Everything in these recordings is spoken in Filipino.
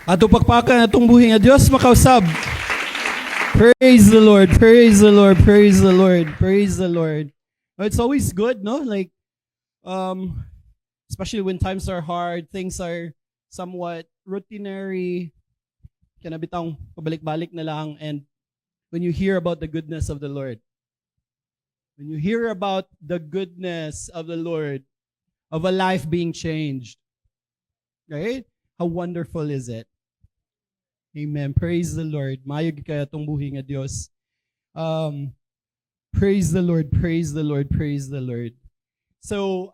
Ato pakpakan atong buhi nga Dios makausab. Praise the Lord, praise the Lord, praise the Lord, praise the Lord. It's always good, no? Like, especially when times are hard, things are somewhat routinary, kanabitang pabalik-balik na lang, and when you hear about the goodness of the Lord, when you hear about the goodness of the Lord, of a life being changed, right? How wonderful is it? Amen. Praise the Lord. Mayog kaya itong buhi nga Diyos. Praise the Lord, praise the Lord, praise the Lord. So,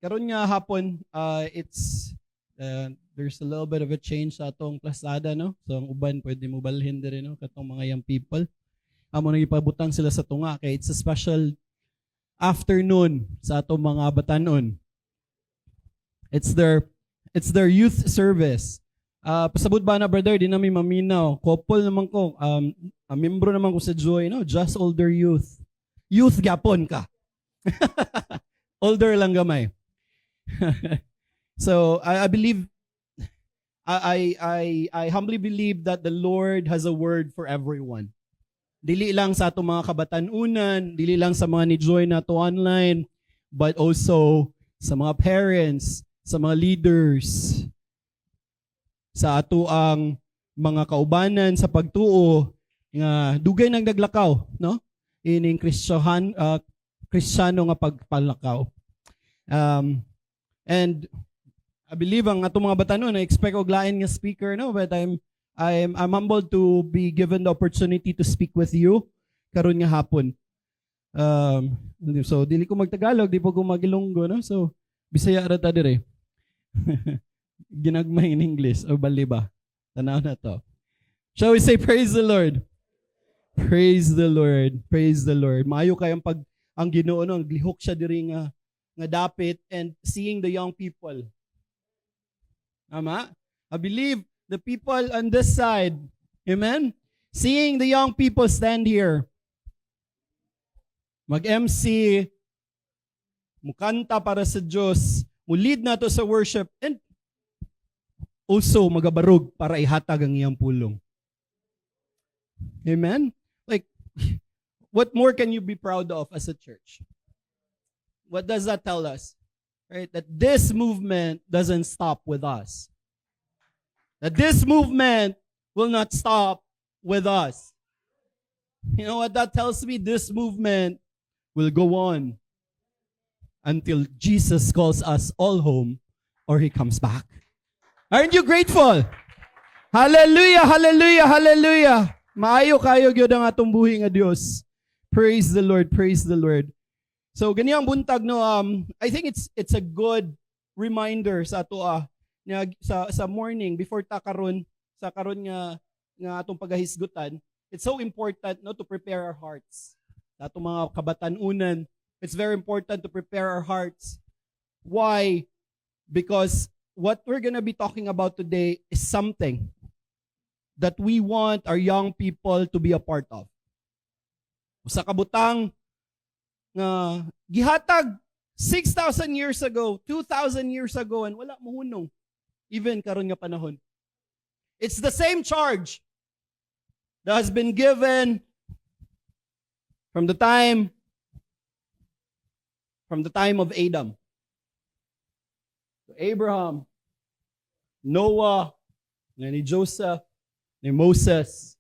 karon nga hapon, there's a little bit of a change sa atong plasada, no? So, ang uban, pwede mo balhin din, no? Katong mga young people. Amo nang ipabutang sila sa tunga, kaya it's a special afternoon sa atong mga batanon. It's their youth service. Pasabot ba na, brother, di namin maminaw. Couple naman ko, membro naman ko sa Joy, no? Just older youth. Youth gapon ka. Older lang gamay. So, I believe, I humbly believe that the Lord has a word for everyone. Dili lang sa atong mga kabatanunan, dili lang sa mga ni Joy na to online, but also sa mga parents, sa mga leaders, sa ato ang mga kaubanan sa pagtuo nga dugay nang naglakaw, no? Ining Kristiyano nga pagpalakaw. And I believe ang ato mga batanon na expect og lain nga speaker, no? But I'm humbled to be given the opportunity to speak with you karon nga hapon. So dili ko magtagalog, di po ko magilonggo, no? So Bisaya ra ta dire. Ginagmay in English o bali ba? Tanaw na to. Shall we say praise the Lord? Praise the Lord. Praise the Lord. Maayo kayang pag ang Ginoo no, ang lihok siya diri nga dapit and seeing the young people. Tama? I believe the people on this side, amen? Seeing the young people stand here. Mag-MC, mukanta para sa Diyos, lead na to sa worship, and also magabarog para ihatag ang iyang pulong. Amen? Like, what more can you be proud of as a church? What does that tell us? Right? That this movement doesn't stop with us. That this movement will not stop with us. You know what that tells me? This movement will go on until Jesus calls us all home or He comes back. Aren't you grateful? Hallelujah, hallelujah, hallelujah. Maayo kayo gyud ang atong buhi nga Dios. Praise the Lord, praise the Lord. So ganiyang buntag no, I think it's a good reminder sa ato sa morning before ta karon sa karon nga atong pagahisgutan. It's so important no to prepare our hearts. Sa atong mga kabatanunan, it's very important to prepare our hearts. Why? Because what we're going to be talking about today is something that we want our young people to be a part of. Sa kabutang nga gihatag 6,000 years ago, 2,000 years ago, and wala mohunong even karon nga panahon. It's the same charge that has been given from the time of Adam. Abraham, Noah, ni Joseph, ni Moses,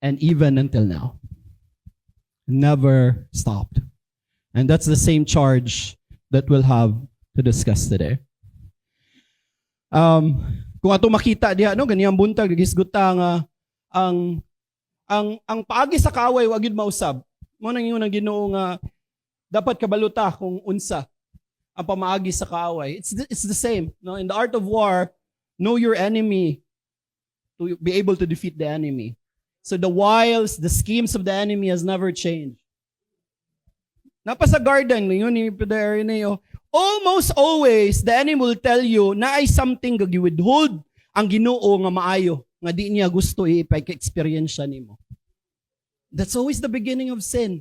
and even until now. Never stopped. And that's the same charge that we'll have to discuss today. Kung ato makita diha no ganiyang buntag gisguta nga ang paagi sa kaaway wa gyud mausab. Mo nang ingon ang Ginoo nga dapat kabaluta kung unsa ang pamaagi sa kaaway. It's the same. No? In the art of war, know your enemy to be able to defeat the enemy. So the wiles, the schemes of the enemy has never changed. Napa sa garden, yun ni Pedro niyo. Almost always, the enemy will tell you na ay something gagi-withhold ang Ginoo nga maayo, nga di niya gusto i-experience nimo. That's always the beginning of sin.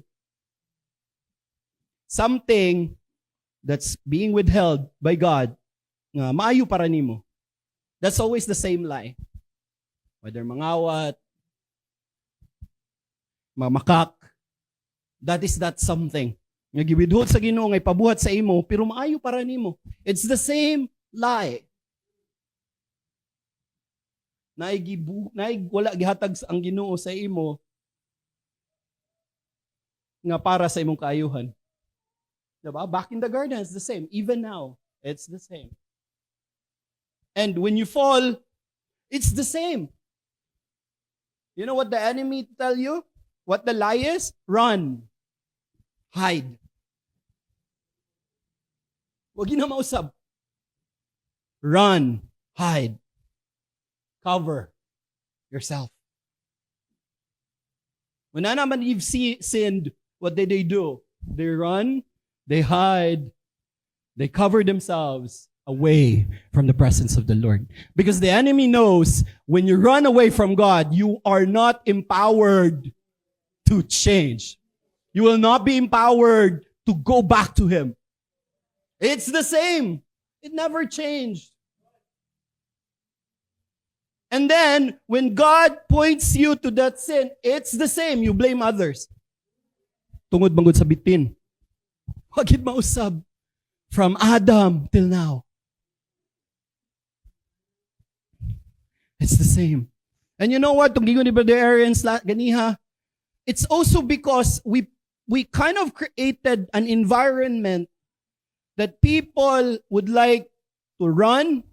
Something that's being withheld by God nga maayo para nimo. That's always the same lie. Whether mangawat, mamakak, that is that something. Nga giwidhod sa Ginoo ngay pabuhat sa imo, pero maayo para nimo. It's the same lie. Wala gihatag ang Ginoo sa imo nga para sa imong kaayuhan. Diba? Back in the garden, it's the same. Even now, it's the same. And when you fall, it's the same. You know what the enemy tell you? What the lie is? Run. Hide. Huwag na mausab. Run. Hide. Cover yourself. When naman you've sinned, what did they do? They run, they hide, they cover themselves away from the presence of the Lord. Because the enemy knows when you run away from God, you are not empowered to change. You will not be empowered to go back to Him. It's the same. It never changed. And then, when God points you to that sin, it's the same. You blame others. Tungod manggod sa bitin. Wagid mausab. From Adam till now. It's the same. And you know what? Tong gingon ni Brother Arians ganiha, it's also because we kind of created an environment that people would like to run,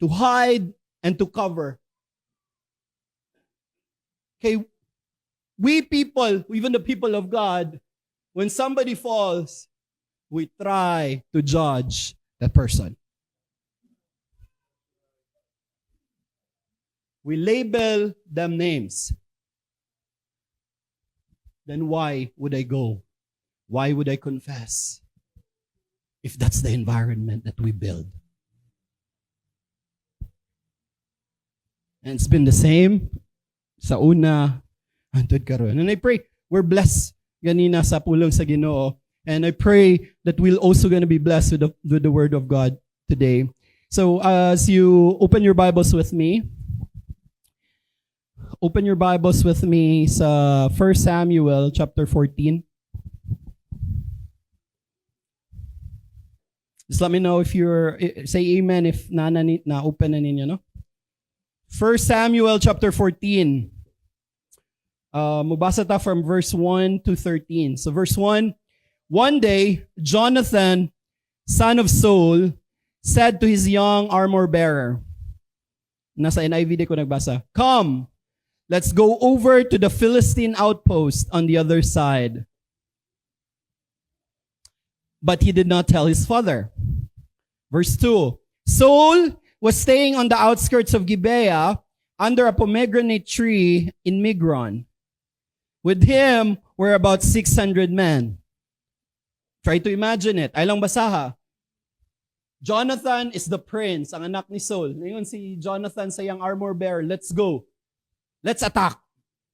to hide, and to cover. Okay, we people, even the people of God, when somebody falls, we try to judge that person. We label them names. Then why would I go? Why would I confess? If that's the environment that we build. And it's been the same sa una hangtod karon. And I pray we're blessed ganina sa pulong sa Ginoo. And I pray that we're also going to be blessed with the word of God today. So as you open your Bibles with me, sa 1 Samuel chapter 14. Just let me know if you're, say amen if na-open na ninyo, no? 1 Samuel chapter 14. Mubasa ta from verse 1 to 13. So verse 1, one day, Jonathan, son of Saul, said to his young armor bearer, nasa NIV di ko nagbasa, "Come, let's go over to the Philistine outpost on the other side." But he did not tell his father. Verse 2, Saul was staying on the outskirts of Gibeah under a pomegranate tree in Migron. With him were about 600 men. Try to imagine it. Ay lang basaha. Jonathan is the prince, ang anak ni Saul. Ngayon si Jonathan sa young armor bearer, let's go. Let's attack.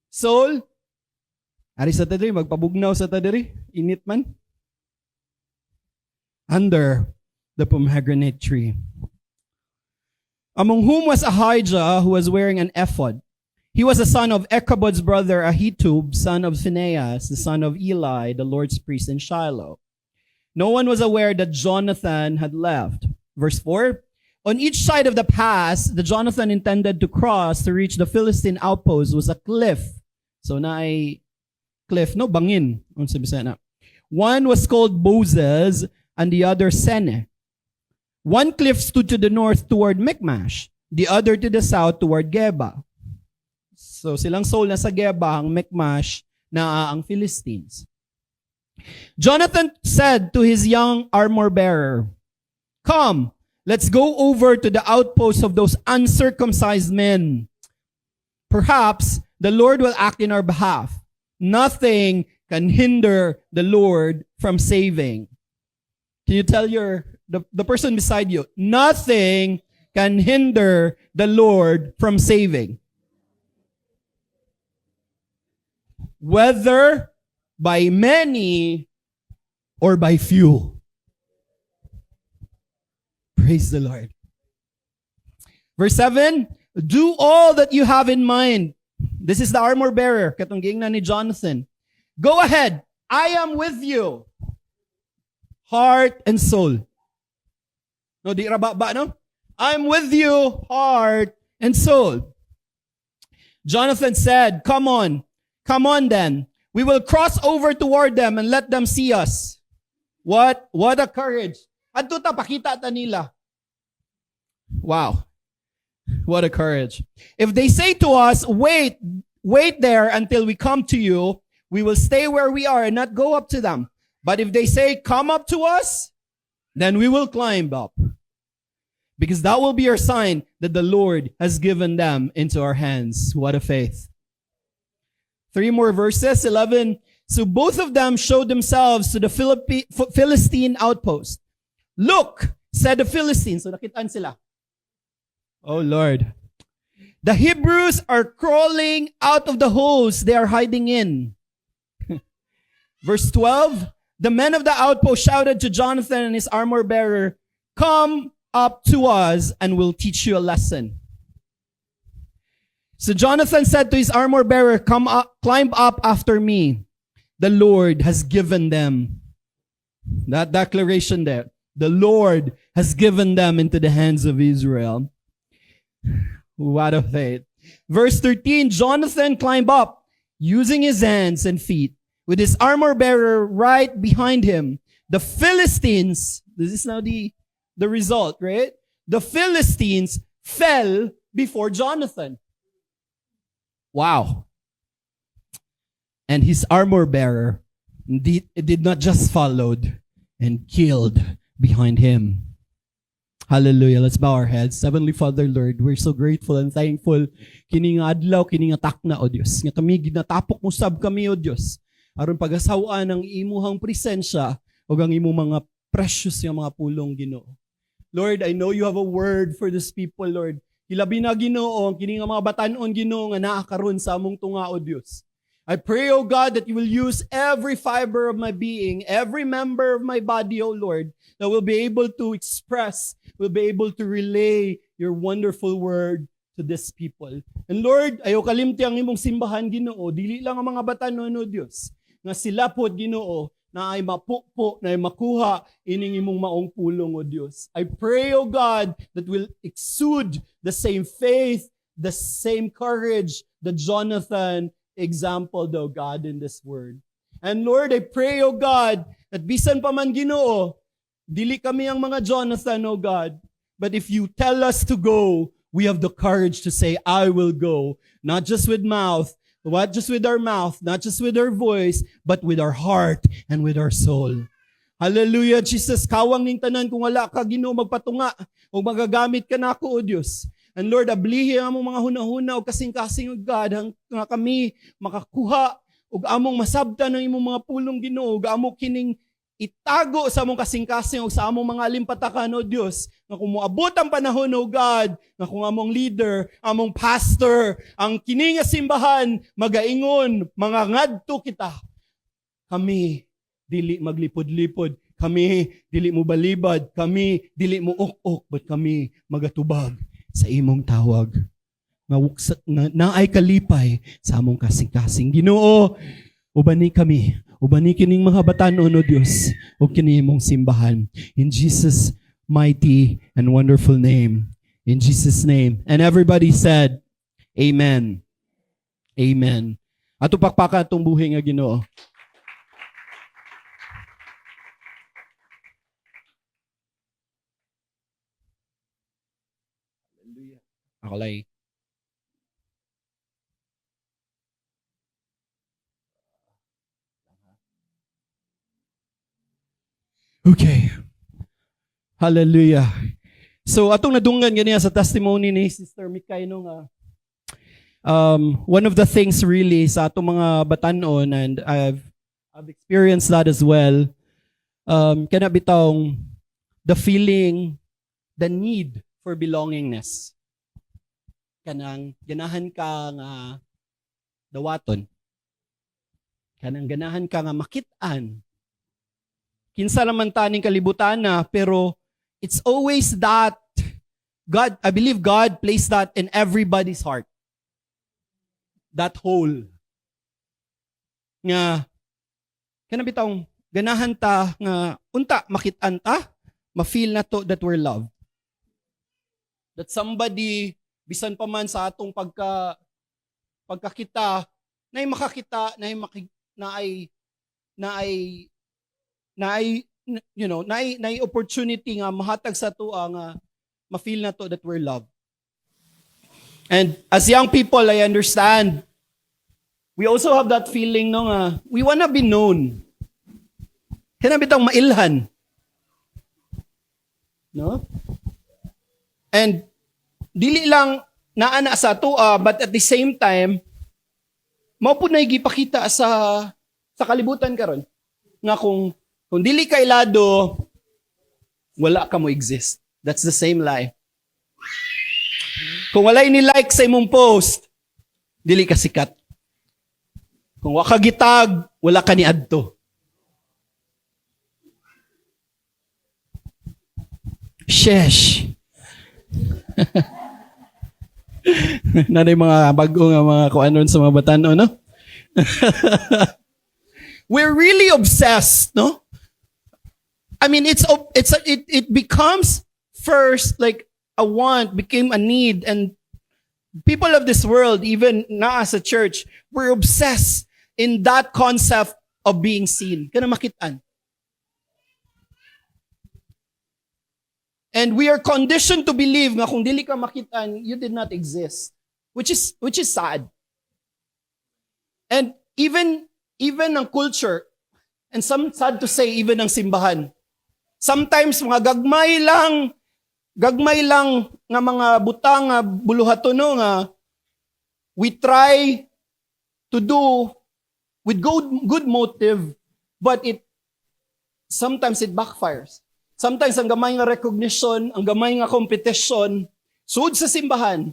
Saul, ari sa tadiri, magpabugnaw sa tadiri. Init man. Under the pomegranate tree. Among whom was Ahijah, who was wearing an ephod. He was the son of Ichabod's brother Ahitub, son of Phinehas, the son of Eli, the Lord's priest in Shiloh. No one was aware that Jonathan had left. Verse 4, on each side of the pass that Jonathan intended to cross to reach the Philistine outpost was a cliff. So na ay cliff, no? Bangin. One was called Bozez and the other Sene. One cliff stood to the north toward Michmash, the other to the south toward Geba. So silang Saul nasa Geba, ang Michmash na ang Philistines. Jonathan said to his young armor bearer, "Come, let's go over to the outposts of those uncircumcised men. Perhaps the Lord will act in our behalf. Nothing can hinder the Lord from saving." Can you tell the person beside you, nothing can hinder the Lord from saving? Whether by many or by few. Praise the Lord. Verse 7, do all that you have in mind. This is the armor bearer, katong giingnan ni Jonathan. Go ahead. I am with you. Heart and soul. No, di ra ba, no? I'm with you, heart and soul. Jonathan said, come on then. We will cross over toward them and let them see us. What a courage. Adto ta pakita ta nila. Wow. What a courage. If they say to us, wait there until we come to you, we will stay where we are and not go up to them. But if they say, come up to us, then we will climb up. Because that will be our sign that the Lord has given them into our hands. What a faith. 3 more verses, 11. So both of them showed themselves to the Philistine outpost. Look, said the Philistines. So nakitaan sila. Oh Lord. The Hebrews are crawling out of the holes they are hiding in. Verse 12. The men of the outpost shouted to Jonathan and his armor bearer, come up to us and we'll teach you a lesson. So Jonathan said to his armor bearer, climb up after me. The Lord has given them. That declaration there. The Lord has given them into the hands of Israel. What a faith. Verse 13, Jonathan climbed up using his hands and feet with his armor bearer right behind him. The Philistines, this is now the result, right? The Philistines fell before Jonathan. Wow. And his armor bearer did not just followed and killed behind him. Hallelujah. Let's bow our heads. Heavenly Father, Lord, we're so grateful and thankful. Kini nga adlaw, kini nga takna, O Diyos. Nga kami, ginatapok mo sab kami, O Diyos. Aron pagasawaan ang imuhang presensya o ang imong mga precious nga mga pulong, Ginoo. Lord, I know you have a word for this people, Lord. Hilabi na, Ginoo, ang kini nga mga batanon, Ginoo, nga naa karon sa among tunga, O Diyos. I pray, O God, that you will use every fiber of my being, every member of my body, O Lord, that will be able to express, will be able to relay your wonderful word to this people. And Lord, ayaw kalimti ang imong simbahan, Ginoo. Dili lang ang mga batanon, O Diyos, nga sila po, Ginoo, na ay mapukpo, na ay makuha ining imong maong pulong, O Diyos. I pray, O God, that will exude the same faith, the same courage that Jonathan example, though, God, in this word. And Lord, I pray, O God, that bisan pa man, Ginoo, dili kami ang mga Jonathan, O God, but if you tell us to go, we have the courage to say, I will go, not just with mouth, not just with our mouth, not just with our voice, but with our heart and with our soul. Hallelujah, Jesus. Kawang ning tanan kung wala ka, Ginoo, magpatunga o magagamit ka na ako, O Diyos. And Lord, ablihi ang among mga hunahuna o kasing-kasing, O God, nga kami makakuha o among masabtan ng imong mga pulong, Ginoo, o among kining itago sa among kasing-kasing o sa among mga limpatakan, O Diyos, na kung moabot ang panahon, O God, na kung among leader, among pastor, ang kini nga simbahan, magaingon, mga ngadto kita. Kami, dili maglipod-lipod. Kami, dili mo balibad. Kami, dili mo ok-ok. But kami, magatubag sa imong tawag. Na ay kalipay sa among kasing-kasing. Ginoo, ubani kami. Ubani kining mga batanon, O Diyos, o kini imong simbahan. In Jesus' mighty and wonderful name. In Jesus' name. And everybody said, Amen. Amen. Ato pakpaka atong buhi nga, Ginoo. Ako lay. Okay. Hallelujah. So atong nadunggan ganiya sa testimony ni Sister Mikay no nga one of the things really sa atong mga batanon, and I've experienced that as well. Kana bitong the feeling, the need for belongingness. Kanang ganahan ka nga dawaton. Kanang ganahan ka nga makit-an. Kinsa naman taning kalibutan na, pero it's always that I believe God placed that in everybody's heart. That hole. Nga, kanabitang ganahan ta nga unta makitaan ta, ma-feel na to that we're loved. That somebody bisan pa man sa atong pagkakita na makakita na opportunity nga mahatag sa tuwa nga ma-feel na to that we're loved. And as young people, I understand we also have that feeling no nga we wanna be known. Kinabitang mailhan. No? And dili lang naana sa tuwa, but at the same time, mao po na gipakita sa kalibutan karon nga kung dili ka ilado, wala ka mo exist. That's the same lie. Kung wala ni-like sa imong post, dili ka sikat. Kung wa ka gitag, wala ka ni adto. Shesh. Nanay mga bago nga mga kuanon sa mga batan-o, no? We're really obsessed, no? I mean, it becomes first like a want, became a need, and people of this world, even na as a church, we're obsessed in that concept of being seen. Kana makitaan. And we are conditioned to believe nga kung dili ka makitaan, you did not exist. Which is sad. And even ang culture, and some sad to say, even ang simbahan, sometimes mga gagmay lang nga mga butang nga buluhatono nga we try to do with good motive, but sometimes it backfires. Sometimes ang gamay nga recognition, ang gamay nga competition, sud sa simbahan,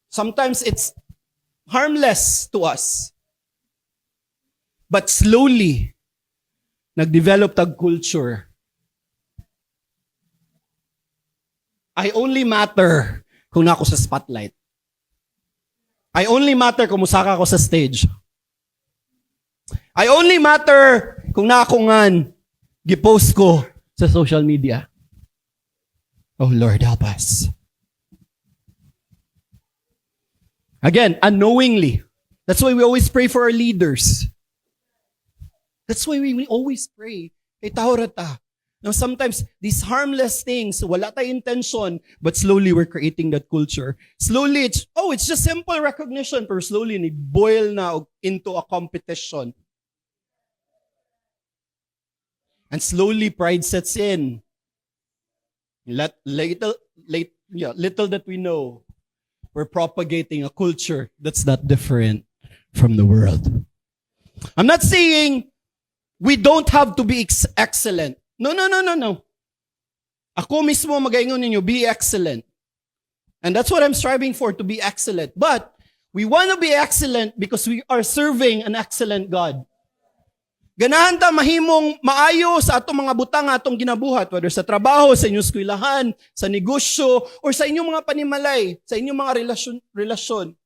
sometimes it's harmless to us. But slowly, nagdevelop tag culture. I only matter kung nako sa spotlight. I only matter kung musaka ko sa stage. I only matter kung nako ngan gipost ko sa social media. Oh Lord, help us. Again, unknowingly. That's why we always pray for our leaders. That's why we always pray. Kay tahorata. Now sometimes these harmless things, wala tayong intention, but slowly we're creating that culture. Slowly it's just simple recognition, pero slowly ni-boil na into a competition. And slowly pride sets in. Little that we know, we're propagating a culture that's not different from the world. I'm not saying we don't have to be excellent. No. Ako mismo magaingon ninyo, be excellent. And that's what I'm striving for, to be excellent. But we want to be excellent because we are serving an excellent God. Ganahan ta mahimong maayo sa atong mga butang atong ginabuhat, whether sa trabaho, sa inyong eskwelahan, sa negosyo, or sa inyong mga panimalay, sa inyong mga relasyon.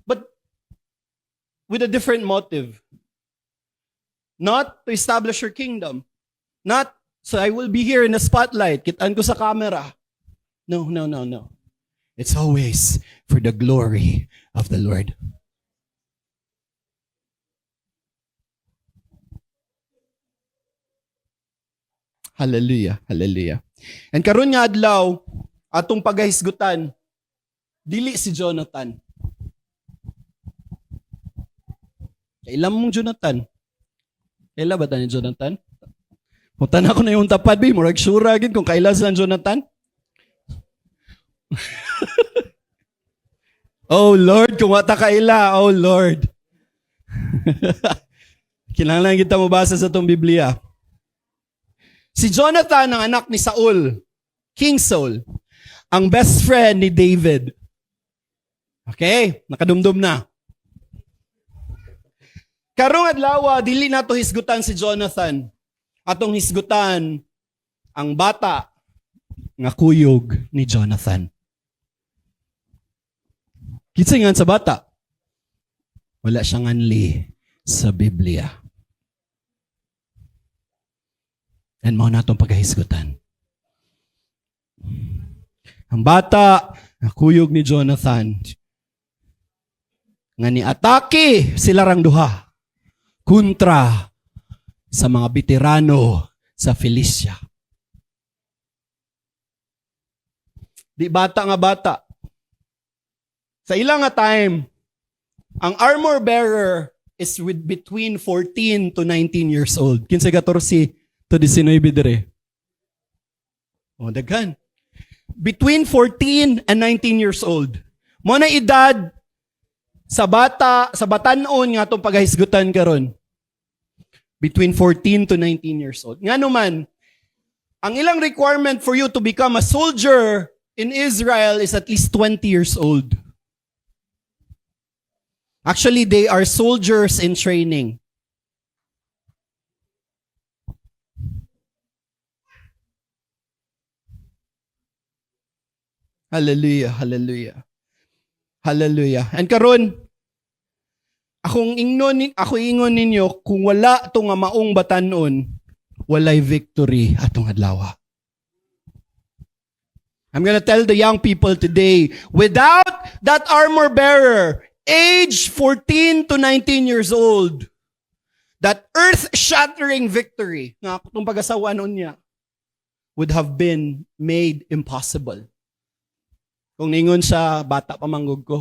But with a different motive. Not to establish your kingdom. Not so I will be here in the spotlight, kitaan ko sa camera. No. It's always for the glory of the Lord. Hallelujah. And karon nga adlaw, atong pagahisgutan, dili si Jonathan. Kailan mong Jonathan? Kailan ba tayo ni Jonathan? Mutan ako na yung tapad, be. Murag sure agad kung kailan sila Jonathan. Oh Lord, kung wata kaila, oh Lord. Kinahanglan kita mabasa sa itong Biblia. Si Jonathan, ang anak ni Saul, King Saul, ang best friend ni David. Okay, nakadumdum na. Karong adlaw, dili nato hisgutan si Jonathan. Atong hisgutan ang bata nga kuyog ni Jonathan. Kitsa nga sa bata, wala siyang anli sa Biblia. And mao natong pagkahisgutan. Ang bata, nakuyog ni Jonathan, nga ni-atake sila rang duha kontra sa mga veterano sa Philistia. Di bata nga bata. Sa ilang nga time, ang armor bearer is with between 14 to 19 years old. Kinsa 14 to 19 dire. O, daghan. Between 14 and 19 years old. Mo na edad sa bata, sa batanon nga itong paghahisgutan karon. Between 14 to 19 years old. Nga naman, ang ilang requirement for you to become a soldier in Israel is at least 20 years old. Actually, they are soldiers in training. Hallelujah, hallelujah. Hallelujah. And karon, ako ingon ninyo, kung wala ito nga maong batanon, walay victory atong adlaw. I'm gonna tell the young people today, without that armor bearer, age 14 to 19 years old, that earth-shattering victory, nga itong pag-asawa niya, would have been made impossible. Kung ningon sa bata pamanggog ko.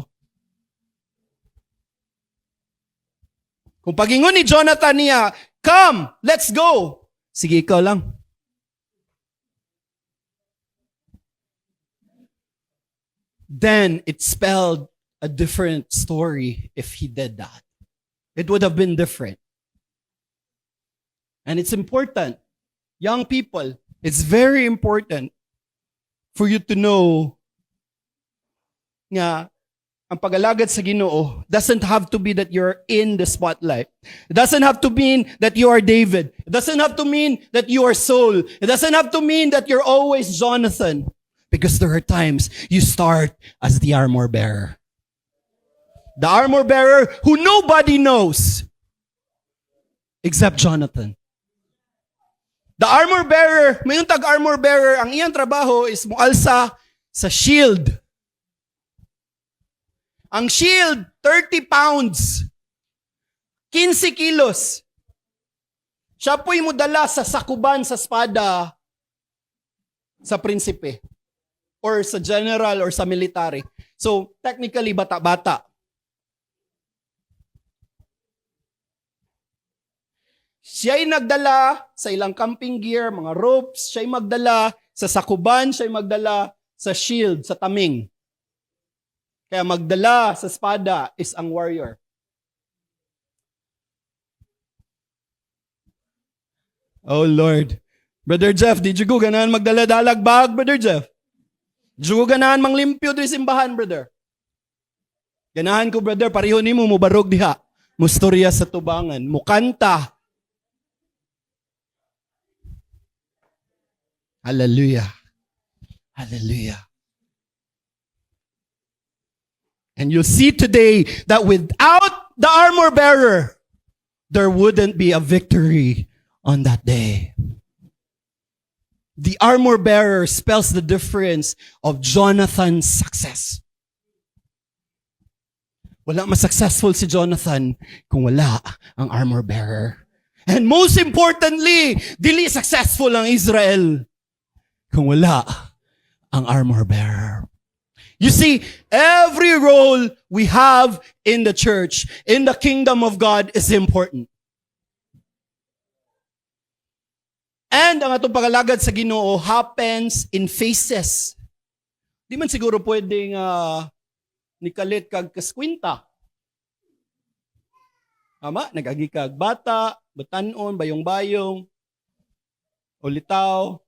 Kung pagingon ni Jonathan niya, come, let's go. Sige, ikaw lang. Then it spelled a different story if he did that. It would have been different. And it's important, young people, it's very important for you to know nga ang pag-alagad sa Ginoo doesn't have to be that you're in the spotlight. It doesn't have to mean that you are David. It doesn't have to mean that you are Saul. It doesn't have to mean that you're always Jonathan. Because there are times you start as the armor bearer. The armor bearer who nobody knows except Jonathan. The armor bearer, mayroong tag-armor bearer, ang iyang trabaho is mualsa sa shield. Ang shield, 30 pounds. 15 kilos. Siya po'y mudala sa sakuban sa espada sa prinsipe. Or sa general or sa military. So, technically, bata-bata. Siya'y nagdala sa ilang camping gear, mga ropes. Siya'y magdala sa sakuban. Siya'y magdala sa shield, sa taming. Kaya magdala sa espada is ang warrior. Oh Lord. Brother Jeff, did you go ganahan magdala-dalag bag, Brother Jeff? Did you go ganahan manglimpyo doon simbahan, brother? Ganahan ko, brother, pareho ni mo barog diha. Mustorya sa tubangan. Mukanta. Hallelujah. Hallelujah. And you'll see today that without the armor bearer, there wouldn't be a victory on that day. The armor bearer spells the difference of Jonathan's success. Wala mas successful si Jonathan kung wala ang armor bearer. And most importantly, dili successful ang Israel kung wala ang armor bearer. You see, every role we have in the church, in the kingdom of God, is important. And ang atong pagalagad sa Ginoo happens in phases. Di man siguro pwedeng nikalit kag kaskwinta. Ama, nagagi kag bata, batanon, bayong-bayong, ulitaw,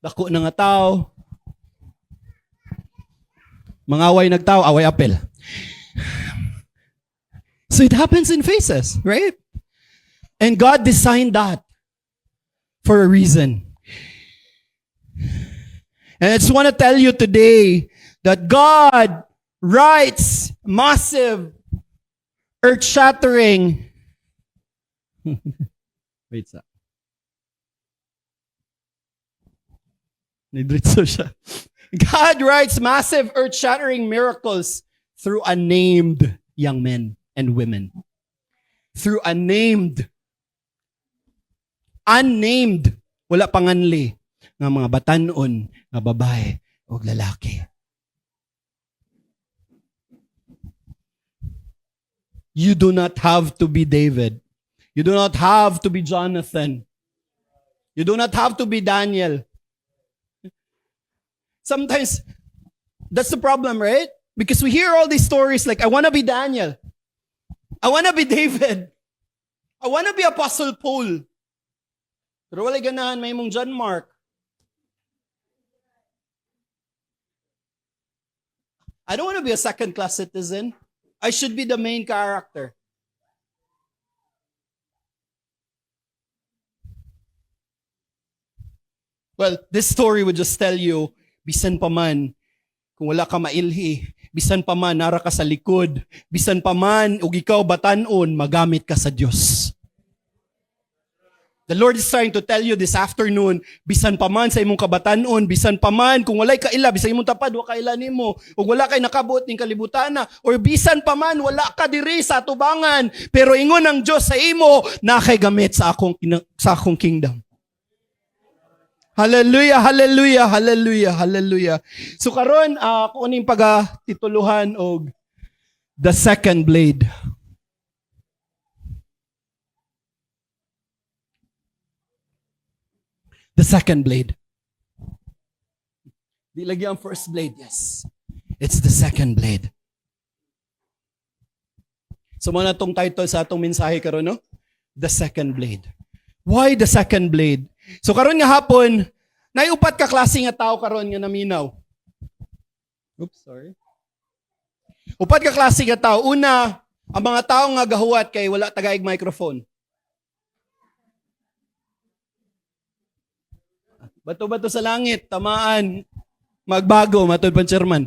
dako na nga tao. Mangaway nagtao, away apel. So it happens in phases, right? And God designed that for a reason. And I just want to tell you today that God writes massive, earth-shattering. Wait sa. Nidritso siya. God writes massive, earth-shattering miracles through unnamed young men and women. Through unnamed, wala panganli, nga mga batanon, nga babae, o lalaki. You do not have to be David. You do not have to be Jonathan. You do not have to be Daniel. Sometimes, that's the problem, right? Because we hear all these stories like, I want to be Daniel. I want to be David. I want to be Apostle Paul. Pero wala ganahan may mong John Mark. I don't want to be a second-class citizen. I should be the main character. Well, this story would just tell you, bisan pa man, kung wala ka mailhi, bisan pa man, nara ka sa likod, bisan pa man, ug ikaw batanon, magamit ka sa Diyos. The Lord is trying to tell you this afternoon, bisan pa man sa imong kabatanon, bisan pa man, kung walay kaila, bisan imong tapad, wa kaila nimo, ug wala kay nakabot ning kalibutana, or bisan pa man, wala ka diri sa atubangan, pero ingon ang Diyos sa imo, na kay gamit sa akong kingdom. Hallelujah, hallelujah, hallelujah, hallelujah. So karon kung aning pagtituluhan og the second blade. The second blade. Di lagi ang first blade, yes. It's the second blade. So mo na tong title sa atong mensahe karon, no? The second blade. Why the second blade? So karon nga hapon, naiupat ka klase nga tao karon nga naminaw. Oops, sorry. Upat ka klase nga tao. Una, ang mga tao nga gahuwat kay wala tagaig microphone. Bato-bato sa langit, tamaan, magbago, matod pa chairman.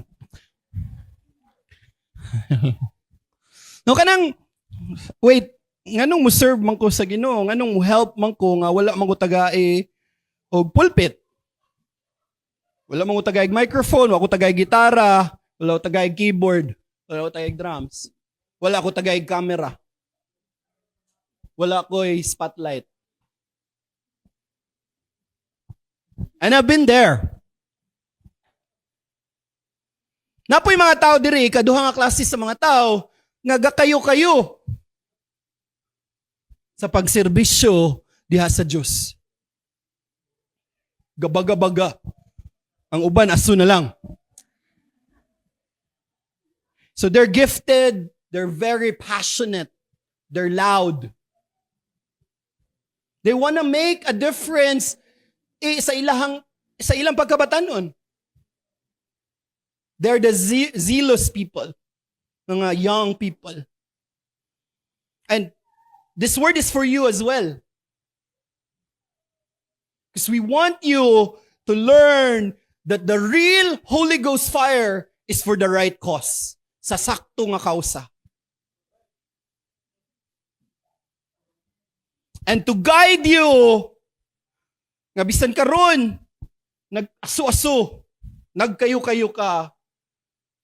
No kanang, wait, nganong mo serve man ko sa Ginoo, nganong mo help man ko nga wala man ko tagay og pulpit. Wala man ko tagay microphone, wala ko tagay gitara, wala ko tagay keyboard, wala ko tagay drums. Wala ko tagay camera. Wala ko spotlight. And I've been there. Napoy mga tao diri, kaduha nga klase sa mga tao nga gakayo-kayo sa pagserbisyo diha sa Diyos. Gabaga-baga. Ang uban, aso na lang. So they're gifted, they're very passionate, they're loud. They want to make a difference sa ilang pagkabatanon. They're the zealous people, mga young people. And this word is for you as well. Because we want you to learn that the real Holy Ghost fire is for the right cause. Sa sakto nga kausa. And to guide you, nga bisan karon, nag-aso-aso, nagkayo-kayo ka,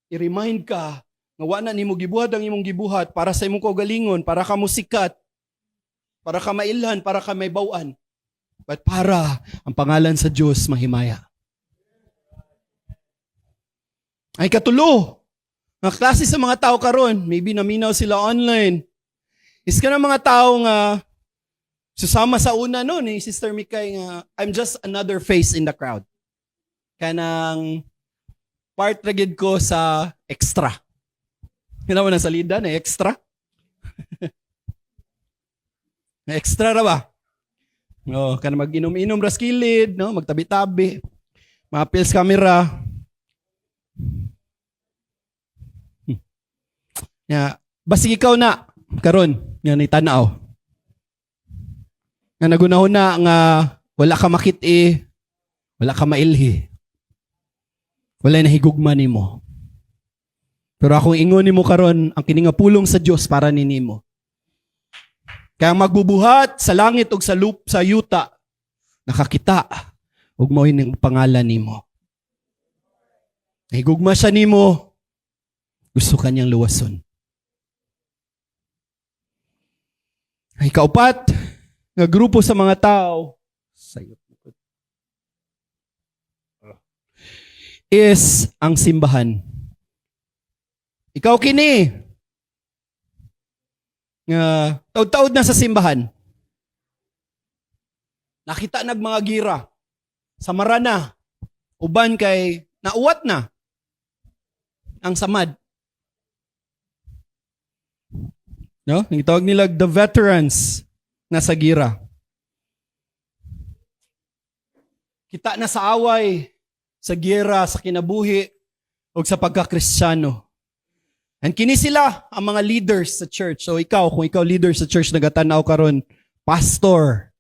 i-remind ka, nga wala nimo gibuhat ang imong gibuhat para sa imong kaugalingon, para ka musikat, para ka mailhan, para ka may bawan. But para ang pangalan sa Diyos mahimaya. Ay katulo, ang klase sa mga tao karon, maybe naminaw sila online, is ka ng mga tao nga susama sa una no ni Sister Mikay nga, I'm just another face in the crowd. Kanang part ragid ko sa extra. Kinawa na salida na extra. Na extra ra ba? No, kana mag-inom-inom ra sa kilid, no, magtabi-tabi. Ma-pills camera. Ya, basig ikaw na karon nga ni tanaw. Nga nagunahuna nga wala ka makit-i, wala ka mailhi. Wala na higugma nimo. Pero akong ingon nimo karon ang kini nga pulong sa Dios para ninimo. Kaya magbubuhat sa langit ug sa yuta nakakita ug mao ning pangalan nimo. Higugma siya nimo. Gusto kanyang luwason. Ay kaupat nga grupo sa mga tao is ang simbahan. Ikaw kini nga taud-taud na sa simbahan. Nakita nag mga gira. Samara na. Uban kay nauwat na ang samad. No? Itawag nila the veterans na sa gira. Kita na sa away, sa gira, sa kinabuhi, o sa pagkakristyano. And kini sila ang mga leaders sa church. So ikaw, kung ikaw leader sa church, nagatanaw karon, pastor,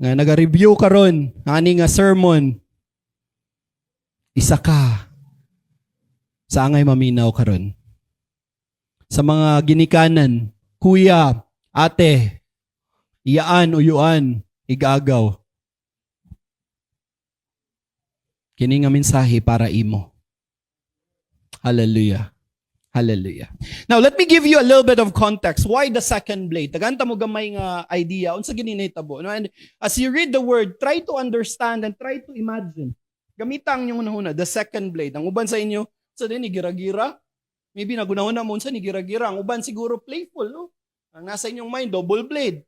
nga naga-review karon, ani nga sermon, isa ka sa angay maminaw karon. Sa mga ginikanan, kuya, ate, iyaan, uyuan, igagaw. Kini nga mensahe para imo. Hallelujah. Hallelujah. Now, let me give you a little bit of context. Why the second blade? Tagantang mo gamay nga idea. Unsa gini nahitabo. No? And as you read the word, try to understand and try to imagine. Gamitang yung unahuna, the second blade. Ang uban sa inyo, sa din, gira-gira. Maybe nagunahuna mo unsa ni gira-gira. Ang uban siguro playful. No? Ang nasa inyong mind, double blade.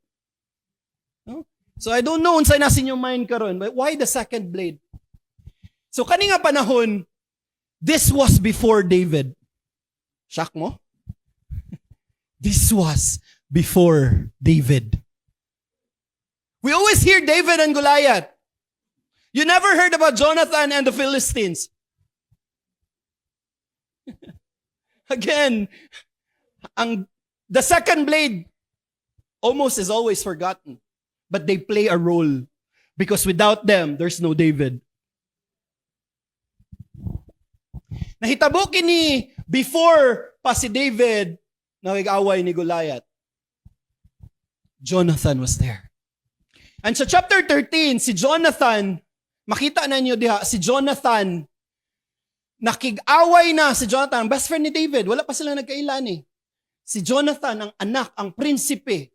No? So I don't know unsa nasa inyong mind karon, but why the second blade? So kani nga panahon, this was before David. Shock mo? This was before David. We always hear David and Goliath. You never heard about Jonathan and the Philistines. Again, the second blade almost is always forgotten. But they play a role. Because without them, there's no David. Nahitabo kini before pa si David nag-away ni Goliath. Jonathan was there. And sa chapter 13, si Jonathan, makita na niyo diha, si Jonathan, nakig-away na si Jonathan, best friend ni David, wala pa sila nagkailan eh. Si Jonathan, ang anak, ang prinsipe,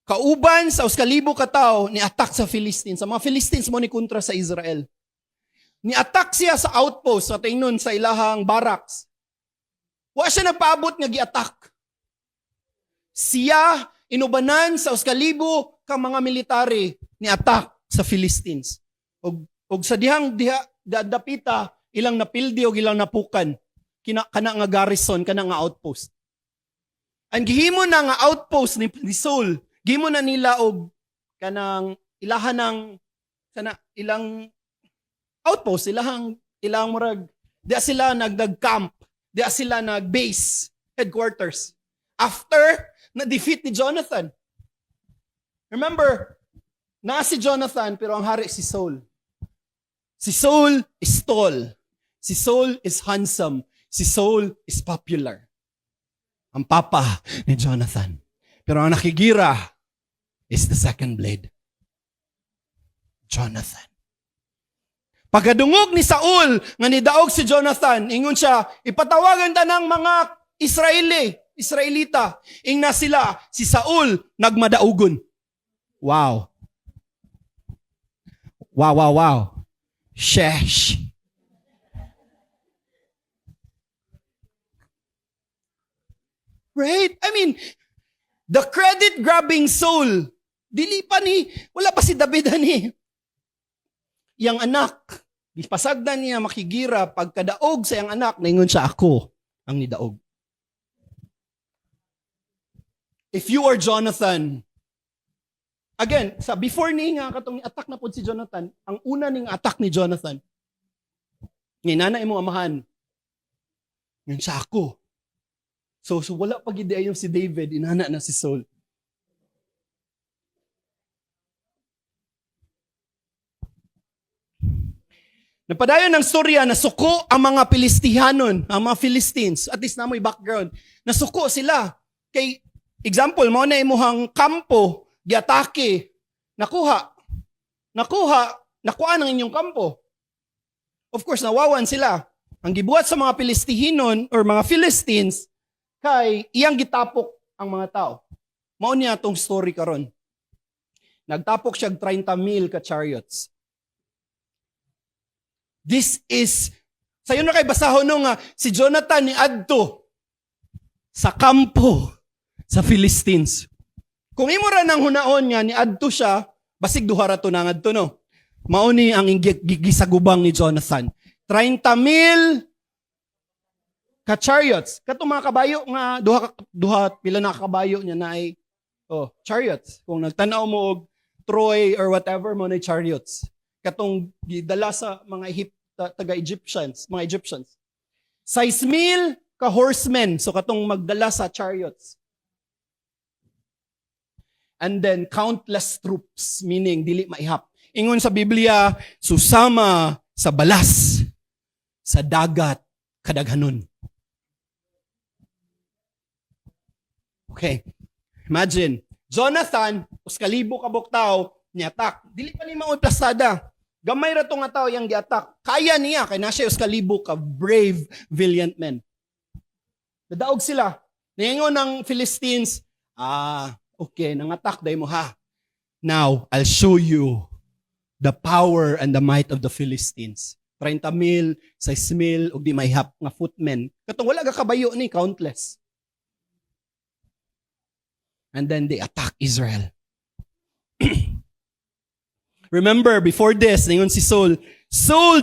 kauban sa uskalibo katao, ni-attack sa Philistines. Sa mga Philistines mo ni kontra sa Israel. Ni-attack siya sa outpost, sa tingnon sa ilahang barracks. Wa siya nagpaabot nga gi-attack. Siya inubanan sa uskalibo ka mga military ni-attack sa Philistines. Og sa dihang dapita, ilang napildi o ilang napukan. Kana nga garrison, kana nga outpost. Ang gihimo na nga outpost ni Saul, gihimo na nila og kanang ilahan ng ilang outpost, ilang murag, diya sila nagdag-camp, diya sila nag-base, headquarters. After, na-defeat ni Jonathan. Remember, si Jonathan, pero ang hari si Saul. Si Saul is tall. Si Saul is handsome. Si Saul is popular. Ang papa ni Jonathan. Pero ang nakigira is the second blade. Jonathan. Pagkadungog ni Saul, nga nidaog si Jonathan, ingon siya, ipatawagan ta ng mga Israelita. Ingna sila, si Saul, nagmadaugon. Wow. Wow. Sheesh. Right? I mean, the credit-grabbing Saul, wala pa si David ani. Yang anak, pasagdan niya makigira, pagkadaog sa iyang anak, naingon siya, ako ang nidaog. If you are Jonathan, again, before ni nga katong attack na po si Jonathan, ang una ning attack ni Jonathan, nginana imong amahan, ngayon siya ako. So wala pa gid ayon si David, inana na si Saul. Napadayon ng storya, nasuko ang mga Pilistihanon, ang mga Philistines, at least na mo'y background. Nasuko sila. Kay, example, mo na imuhang kampo, giatake, nakuha ang inyong kampo. Of course, nawawan sila. Ang gibuhat sa mga Pilistihinon or mga Philistines, kay iyang gitapok ang mga tao. Mao niya itong story karon. Nagtapok siya 30,000 ka chariots. This is, sayo na kay basahon nung si Jonathan ni adto sa kampo sa Philistines. Kung imo ra nang hunaon nga ni adto siya, basig duha ra to nangad to no. Mao ni ang gisagubang ni Jonathan. 30,000 ka chariots. Katong mga kabayo nga duha pila na kabayo niya na ay chariots. Kung nagtanaw mo og Troy or whatever mo na chariots. Katong gidala sa mga taga-Egyptians, mga Egyptians. 6,000 ka horsemen, so katong magdala sa chariots. And then countless troops, meaning dili maihap. Ingon sa Biblia, susama sa balas, sa dagat, kadaghanon. Okay, imagine, Jonathan, uskalibo ka buktaw, ni-attack. Dili pa ni maoy plasada. Gamay ra to nga tao yang gi-attack. Kaya niya kay na siya uskalibo ka brave, valiant men. Nadaog sila. Niingon ng Philistines, okay, nang-attack day mo ha. Now, I'll show you the power and the might of the Philistines. 30,000, 6,000, ug di mayhap nga footmen. Katong wala ka kabayo ni, countless. And then they attack Israel. Remember, before this, ningon si Saul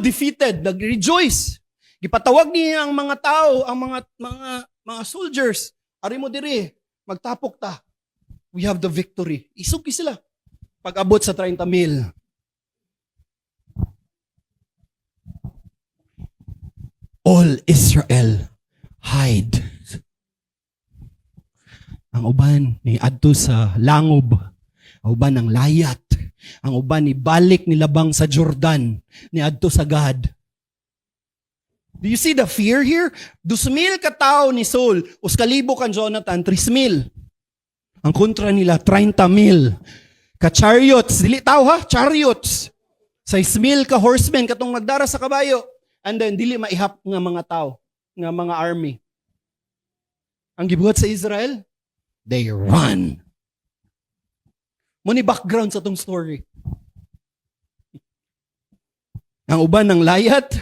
defeated, nag-rejoice. Gipatawag niya ang mga tao, ang mga soldiers. Ari mo diri, magtapok ta. We have the victory. Isuki sila. Pag-abot sa 30,000. All Israel hide. Ang uban ni adto sa langob, ang uban ng layat, ang uban ni balik ni labang sa Jordan, ni adto sa Gad. Do you see the fear here? 2,000 ka tao ni Saul, uskalibo kan Jonathan, 3,000. Ang kontra nila, 30,000. Ka chariots, dili tao ha, chariots. 6,000 ka horsemen, katong magdara sa kabayo. And then, dili maihap nga mga tao, nga mga army. Ang gibuhat sa Israel, they run. Muni background sa tong story. Ang uban ng layat,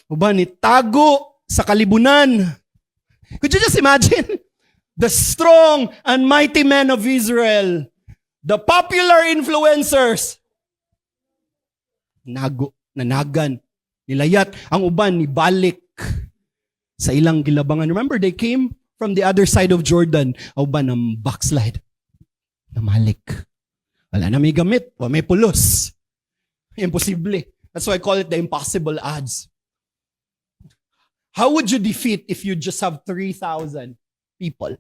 uban ni tago sa kalibunan. Could you just imagine? The strong and mighty men of Israel, the popular influencers, nanagan, nilayat, ang uban ni balik sa ilang gilabangan. Remember, they came from the other side of Jordan. Ang uban ng backslide. Namalik. Wala na may gamit. Wala may pulos. Imposible. That's why I call it the impossible odds. How would you defeat if you just have 3,000 people?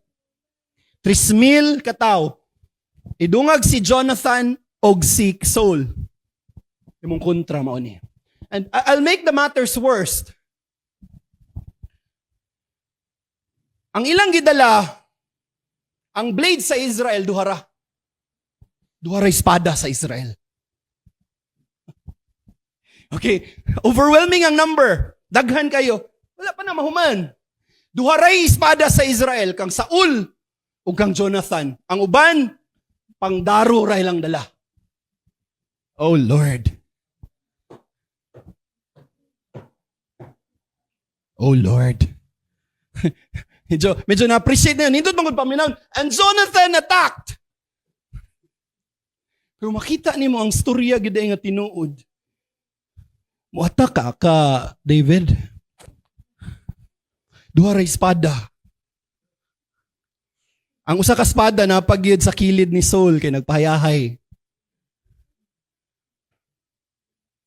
3,000 katao. Idungag si Jonathan og si Saul. Imong kontra mao ni. And I'll make the matters worse. Ang ilang gidala, ang blade sa Israel, duhara. Duhara espada sa Israel. Okay, overwhelming ang number. Daghan kayo. Wala pa na mahuman. Duharay espada sa Israel, kang Saul o kang Jonathan. Ang uban, pangdaro ray lang dala. Oh Lord. Oh Lord. medyo na-appreciate na yun. Hindot mangod paminaw. And Jonathan attacked. Pero makita ni mo ang storya gid nga tinuod. Muatak ka, David. Duha ra espada. Ang usa ka espada napagyud sa kilid ni Saul kay nagpahayahay.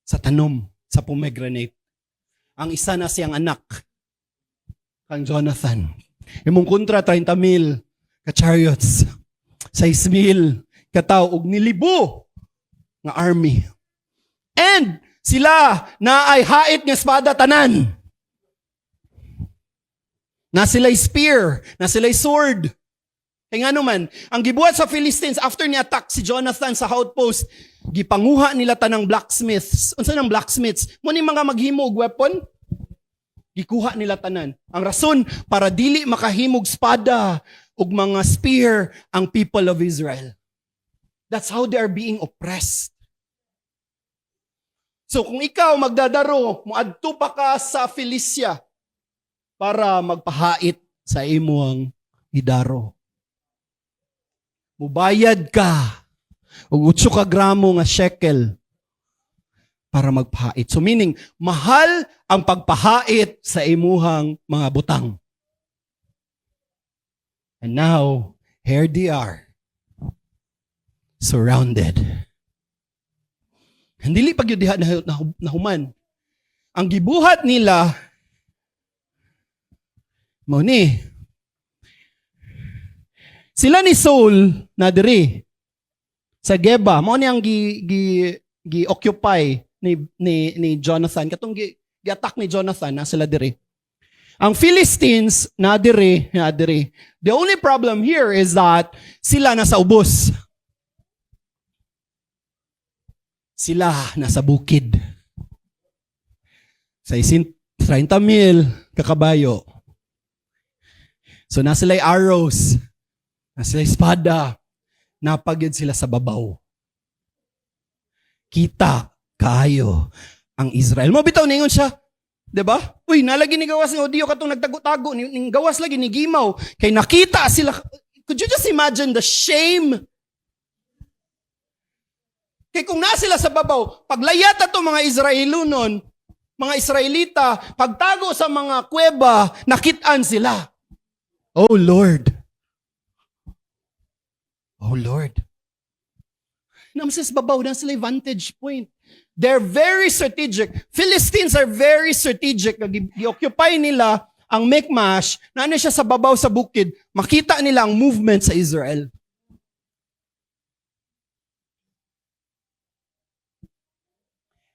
Sa tanom, sa pomegranate. Ang isa na siyang anak, kang Jonathan. Imong kontra, 30,000 ka chariots, 6,000 ka tao, ug nilibo nga army. And Sila na ay hait nga espada tanan. Na sila'y spear, na sila'y sword. Kaya nga naman, ang gibuhat sa Philistines after ni-attack si Jonathan sa outpost, gipanguha nila tanang blacksmiths. Unsa nang blacksmiths? Mo ni mga maghimog weapon? Gikuha nila tanan. Ang rason para dili makahimog espada ug mga spear ang people of Israel. That's how they are being oppressed. So kung ikaw magdadaro, moadto pa ka sa Philistia para magpahait sa imuang idaro. Mubayad ka og 8 ka gramo nga shekel para magpahait. So meaning, mahal ang pagpahait sa imuhang mga butang. And now, here they are, surrounded. Hindi pag yun diha na human. Ang gibuhat nila, mao ni, sila ni Saul na diri sa Geba, mao ni ang gi-occupy ni Jonathan. Katong gi-attack ni Jonathan na sila diri. Ang Philistines na diri. The only problem here is that sila nasa ubos. Sila nasa bukid. Sa 30,000 kakabayo. So na sila'y arrows, na sila'y espada, napagyod sila sa babaw. Kita kaayo ang Israel. Mo bitaw ningon siya, 'di ba? Uy, nalagi ni gawas ng Odio katong nagtago-tago, ning gawas lagi ni Gimaw kay nakita sila. Could you just imagine the shame? Kay kung na sila sa babaw, paglayat ato mga Israelo nun, mga Israelita, pagtago sa mga kuweba, nakitaan sila. Oh Lord. Oh Lord. Namsas babaw na sila vantage point. They're very strategic. Philistines are very strategic. I-occupy nila ang Michmash, na ano siya sa babaw sa bukid, makita nila ang movement sa Israel.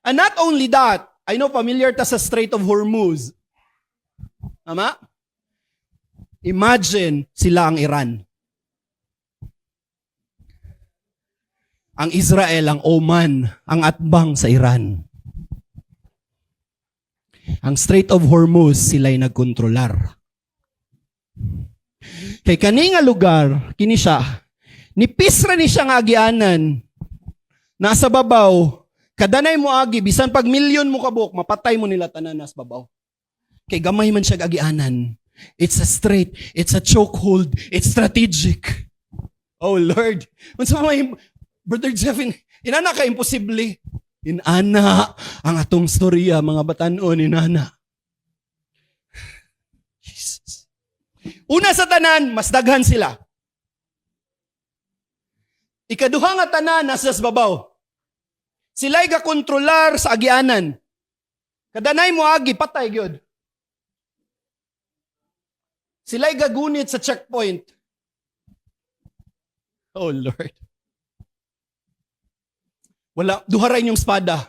And not only that, I know familiar ta sa Strait of Hormuz. Tama? Imagine sila ang Iran. Ang Israel, ang Oman, ang atbang sa Iran. Ang Strait of Hormuz, sila'y nagkontrolar. Kay kani nga lugar, kini siya, nipis ra ni siya nga agianan, nasa babaw, kadanay mo agi, bisan pag milyon mo kabuk, mapatay mo nila tanan nas babaw. Kay gamay man siya agianan. It's a strait, it's a chokehold, it's strategic. Oh Lord, unsa may Brother Jeff, inana ka imposible. Inana ang atong storya, mga batanon, inana. Jesus. Una sa tanan, mas daghan sila. Ikaduha nga tanan, nasa babaw. Sila'y kakontrolar sa agianan. Kadanay mo agi, patay gyud. Sila'y gagunit sa checkpoint. Oh Lord. Wala, duha ra inyong espada.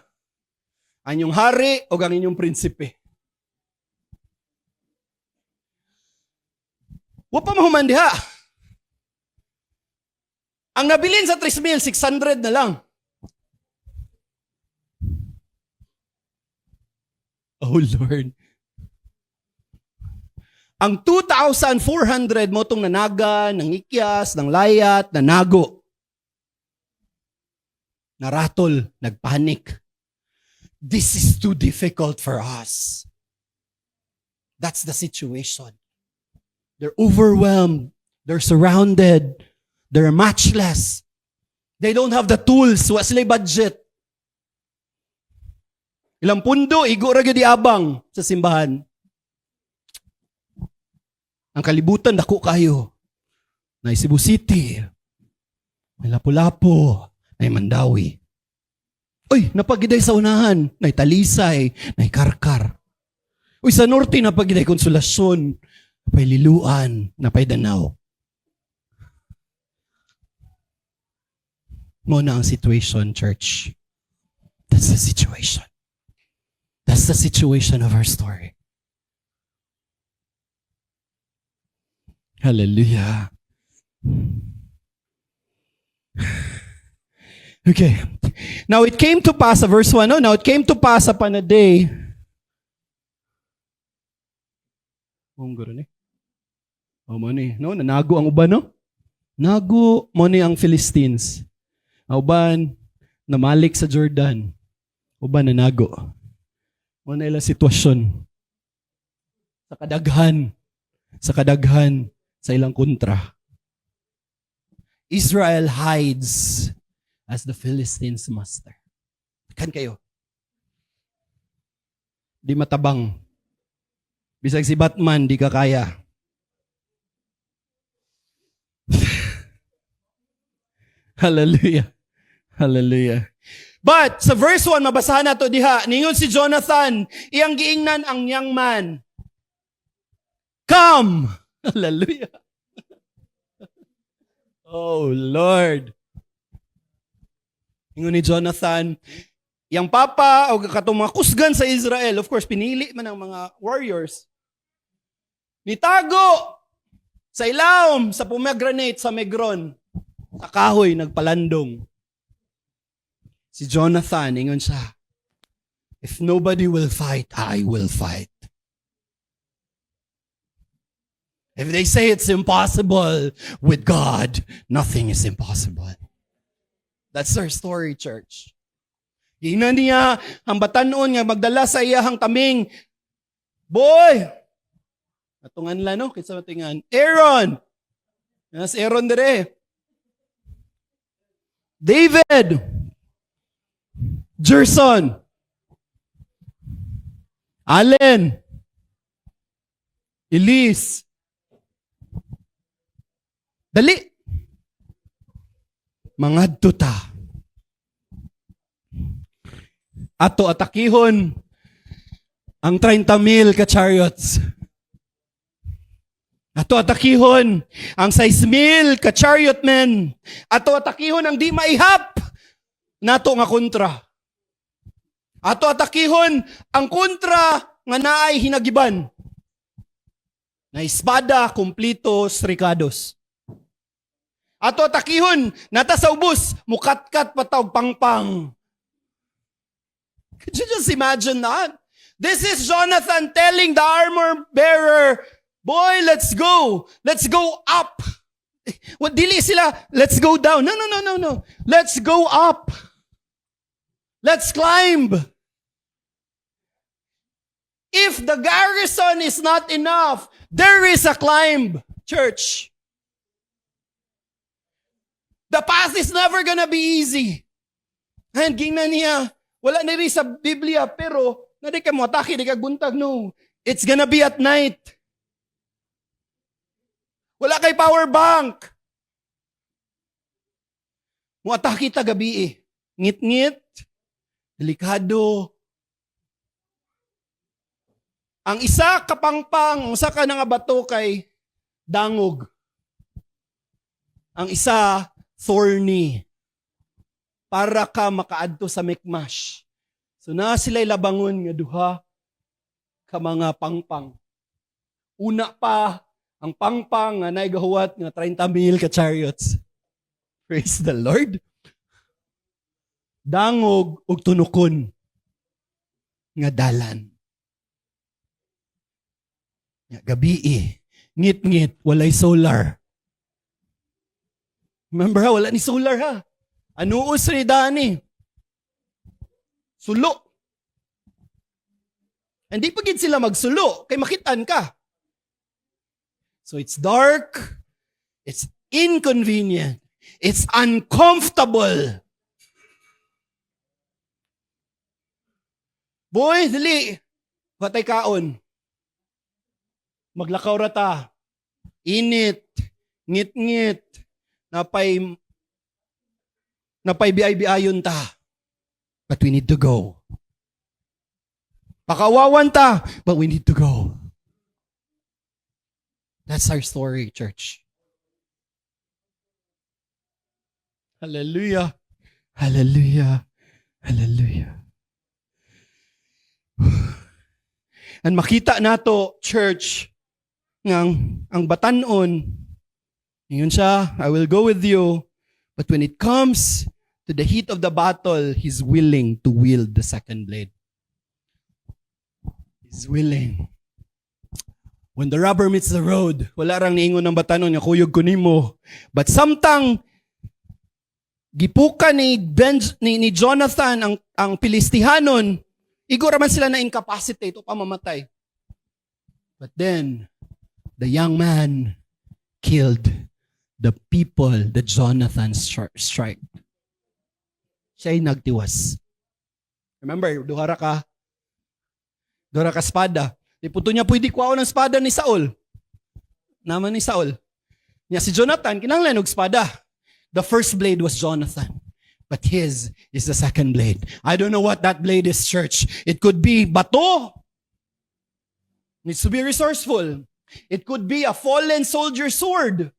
Anyong hari o ang inyong prinsipe. Wa pa mahuman diha. Ang nabilin sa 3,600 na lang. Oh Lord. Ang 2,400 mo itong nanaga, nangikyas, ng layat, nanago. Naratol, nagpanik. This is too difficult for us. That's the situation. They're overwhelmed. They're surrounded. They're matchless. They don't have the tools. Wa sila budget. Ilang pundo, igo ra gyud abang sa simbahan. Ang kalibutan dako kayo. Na Cebu City. May Lapu-Lapu. Nay Mandawi. Uy, napagiday sa unahan. Nay Talisay. Nay Karkar. Uy, sa norte napagiday Konsolasyon. Napay Liluan. Napay Danao. Mo na ang situation, church. That's the situation. That's the situation of our story. Hallelujah. Okay. Now it came to pass, verse 1, no? Now it came to pass upon a day. No, nanago ang uban, no? Nago mo ni ang Philistines. Ang uban, namalik sa Jordan. Uban nanago. Mo na ilang sitwasyon. Sa kadaghan, sa ilang kontra. Israel hides as the Philistines master. Kan kayo. Di matabang. Bisag si Batman, di ka kaya. Hallelujah. Hallelujah. But, sa verse 1, mabasahan na to diha. Ningon si Jonathan, iyang giingnan ang young man. Come! Hallelujah. Oh, Lord. Ingon ni Jonathan, yang papa o katong mga kusgan sa Israel, of course, pinili man ang mga warriors. Nitago sa ilawom, sa pomegranate, sa Migron. Sa kahoy, nagpalandong. Si Jonathan, ingon siya, if nobody will fight, I will fight. If they say it's impossible, with God, nothing is impossible. That's our story, church. Gina niya, ang batanon nga magdala sa iyahang taming, boy! Atungan lang, no? Kitsa matingan. Aaron! Nas Aaron dire. David! Gerson! Allen! Elise! Dali! Mangadto ta. Ato atakihon ang 30,000 ka chariots. Ato atakihon ang 6,000 ka chariot men. Ato atakihon ang di maihap nato nga kontra. Ato atakihon ang kontra nga naay hinagiban. Na espada, kumplitos, ricados. Ato atakihon, nata sa ubos, mukatkat patawag pangpang. Could you just imagine that? This is Jonathan telling the armor bearer, boy, let's go. Let's go up. What dili sila, let's go down. No. Let's go up. Let's climb. If the garrison is not enough, there is a climb, church. The path is never gonna be easy. And gingnan niya, wala na rin sa Biblia, pero na di ka mo atake, di ka buntag, no. It's gonna be at night. Wala kay power bank. Mo atake ta gabi eh. Ngit-ngit, delikado. Ang isa kapangpang, usa ka nga bato kay dangog. Ang isa thorny. Para ka makaadto sa mikmash. So na sila'y labangon nga duha ka mga pangpang. Una pa, ang pangpang nga naigahuwat nga 30,000 ka chariots. Praise the Lord. Dangog ug tunukon nga dalan. Gabi ngit-ngit, walay solar. Remember ha, wala ni solar ha. Anuos ni Dani. Sulo. Hindi pa gid sila magsulo, kay makitaan ka. So it's dark, it's inconvenient, it's uncomfortable. Boy, dali. Patay kaon. Maglakaw rata. Init. Ngit-ngit. Napay biay-biayon ta. But we need to go. Pakawawan ta, but we need to go. That's our story, church. Hallelujah. Hallelujah. Hallelujah. And makita nato, church, ngang ang batanon, yun siya, I will go with you. But when it comes to the heat of the battle, he's willing to wield the second blade. He's willing. When the rubber meets the road, wala rang niingon ng batanon nga kuyog ko nimo. But samtang gipuka ni Jonathan ang Pilistihanon, igura man sila na incapacitate o pamamatay. But then the young man killed the people that Jonathan strike. Siya'y nagtiwas. Remember, duhara ka espada. Iputo niya pwede kuha ng espada ni Saul. Naman ni Saul. Niya si Jonathan, kinanglan og espada. The first blade was Jonathan. But his is the second blade. I don't know what that blade is, church. It could be bato. Needs to be resourceful. It could be a fallen soldier's sword.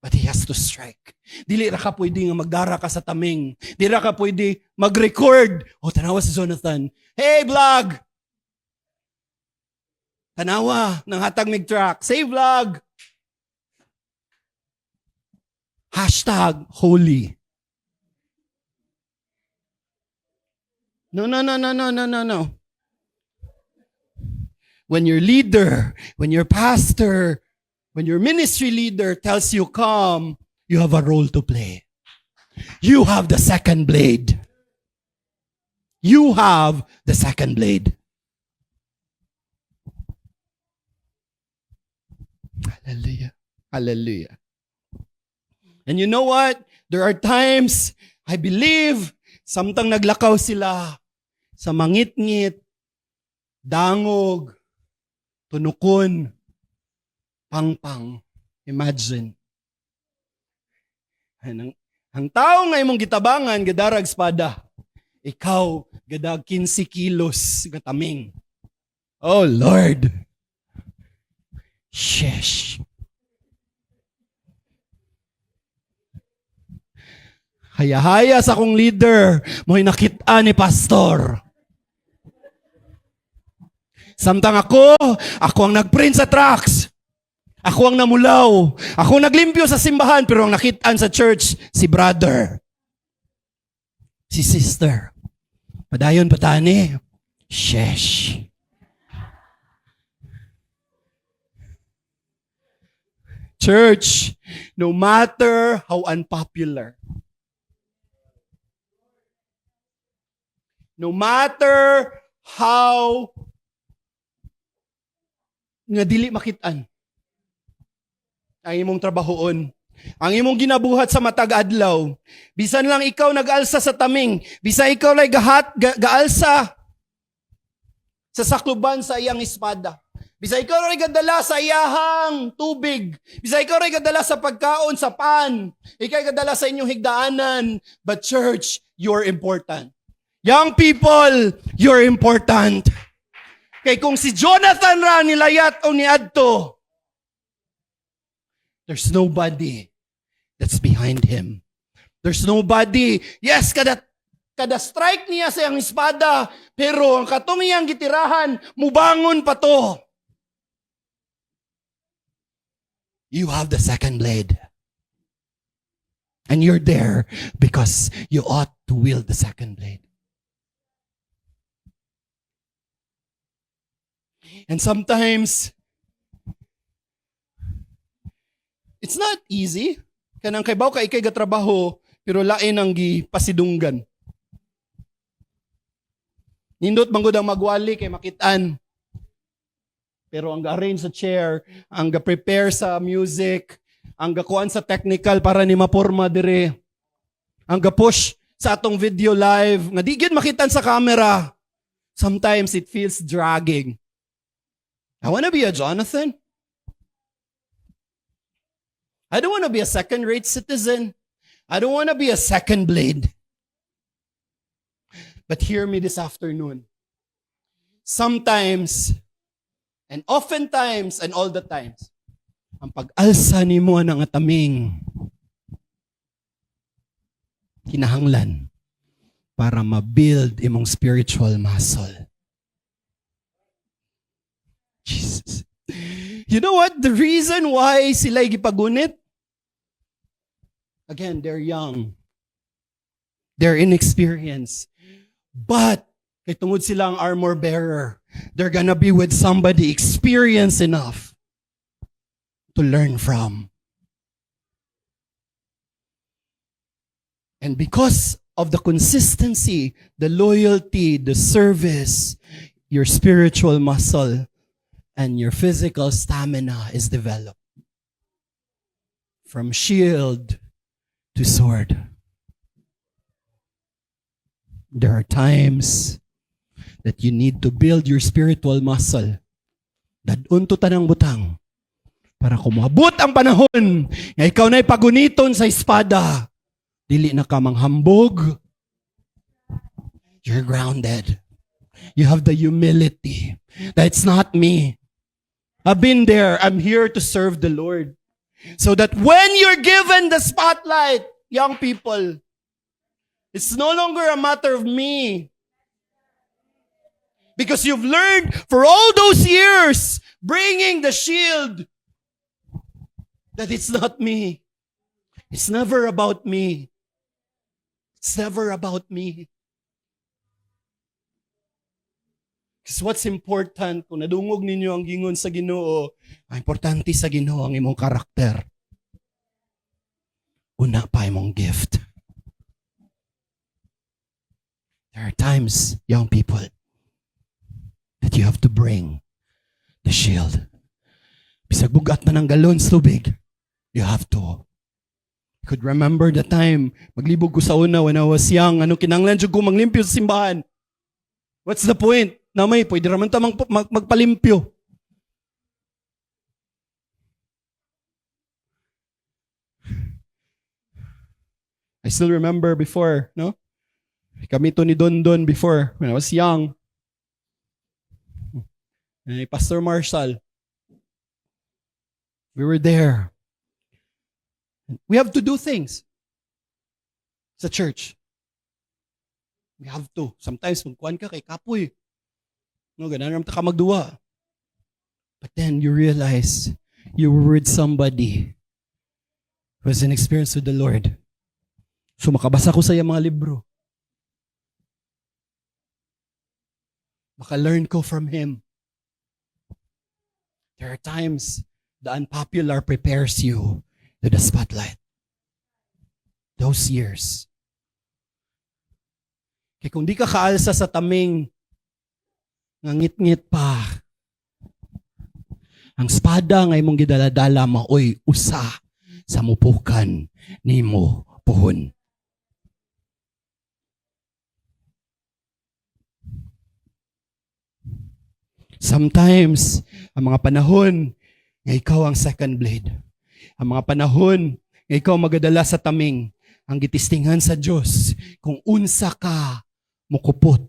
But he has to strike. Dili ra ka pwede nga magdara ka sa taming. Dili ra ka pwede mag-record. O, tanawa si Jonathan. Hey, vlog! Tanawa ng hatag mig track. Say vlog! Hashtag holy. No. When your leader, when your pastor, when your ministry leader tells you come, you have a role to play. You have the second blade. You have the second blade. Hallelujah. Hallelujah. And you know what? There are times, I believe, samtang naglakaw sila sa mangit-ngit, dangog, tunukon, pangpang. Imagine. Ang tao nga imong gitabangan, gadarag espada. Ikaw, gadag 15 kilos, gataming. Oh Lord. Sheesh. Haya-haya sa akong leader, mo'y nakita ni pastor. Samtang ako ang nagprint sa tracks. Ako ang namulaw. Ako ang naglimpyo sa simbahan, pero ang nakitaan sa church, si brother. Si sister. Padayon patani. Sheesh. Church, no matter how unpopular, no matter how nga dili makitaan ang imong trabahoon, ang imong ginabuhat sa matag adlaw, bisan lang ikaw nag-alsa sa taming, bisan ikaw lay gaalsa sa sakluban sa iyang espada, bisan ikaw ray gadala sa iyahang tubig, bisan ikaw ray gadala sa pagkaon sa pan, ikaw gadala sa inyong higdaanan, but church, you're important. Young people, you're important. Kay kung si Jonathan ra nilayat o niadto, there's nobody that's behind him. There's nobody. Yes, kada strike niya sa iyang espada, pero ang katong iyang gitirahan, mubangon pa to. You have the second blade. And you're there because you ought to wield the second blade. And sometimes, it's not easy. Kanang kaybaw ka ikay gatrabaho, pero lain ang gipasidunggan. Nindot manggod ang magwali kay makitaan. Pero ang ga-arrange sa chair, ang ga-prepare sa music, ang ga-kuan sa technical para ni maporma dire, ang ga-push sa atong video live, nga di gyud makitaan sa camera. Sometimes it feels dragging. I want to be a Jonathan. I don't want to be a second-rate citizen. I don't want to be a second blade. But hear me this afternoon. Sometimes, and oftentimes, and all the times, ang pag-alsa nimo ng ataming kinahanglan para ma-build imong spiritual muscle. You know what? The reason why sila gipagunit? Again, they're young. They're inexperienced. But, kay tungod sila ang armor bearer, they're gonna be with somebody experienced enough to learn from. And because of the consistency, the loyalty, the service, your spiritual muscle and your physical stamina is developed. From shield to sword. There are times that you need to build your spiritual muscle. Dadun to tanang butang. Para kumabot ang panahon na ikaw na'y paguniton sa espada. Dili na ka manghambog. You're grounded. You have the humility. That's not me. I've been there. I'm here to serve the Lord. So that when you're given the spotlight, young people, it's no longer a matter of me. Because you've learned for all those years, bringing the shield, that it's not me. It's never about me. It's never about me. Because what's important, kung nadungog ninyo ang gingon sa Ginoo, ang importante sa Ginoo ang imong karakter. Una pa imong gift. There are times, young people, that you have to bring the shield. Bisag bugat man ang galons tubig, you have to. I could remember the time, maglibog ko sa una when I was young, ano kinanglan jud ko maglimpyo sa simbahan. What's the point? Namay, pwede raman ta magpalimpyo. I still remember before, no? Kami to ni Don before, when I was young. And Pastor Marshall. We were there. We have to do things sa church. We have to. Sometimes magkuhan ka kay kapoy. No, ganahan naman ka magduwa. But then you realize you were with somebody who has an experience with the Lord. So makabasa ko sa iya mga libro. Maka-learn ko from him. There are times the unpopular prepares you to the spotlight. Those years. Kaya kung di ka kaalsa sa taming, ngangit-ngit pa, ang espada nga imong gidaladala maoy usa sa mupukan nimo puhon. Sometimes, ang mga panahon nga ikaw ang second blade. Ang mga panahon nga ikaw magadala sa taming, ang gitistingan sa Diyos kung unsa ka mukupot.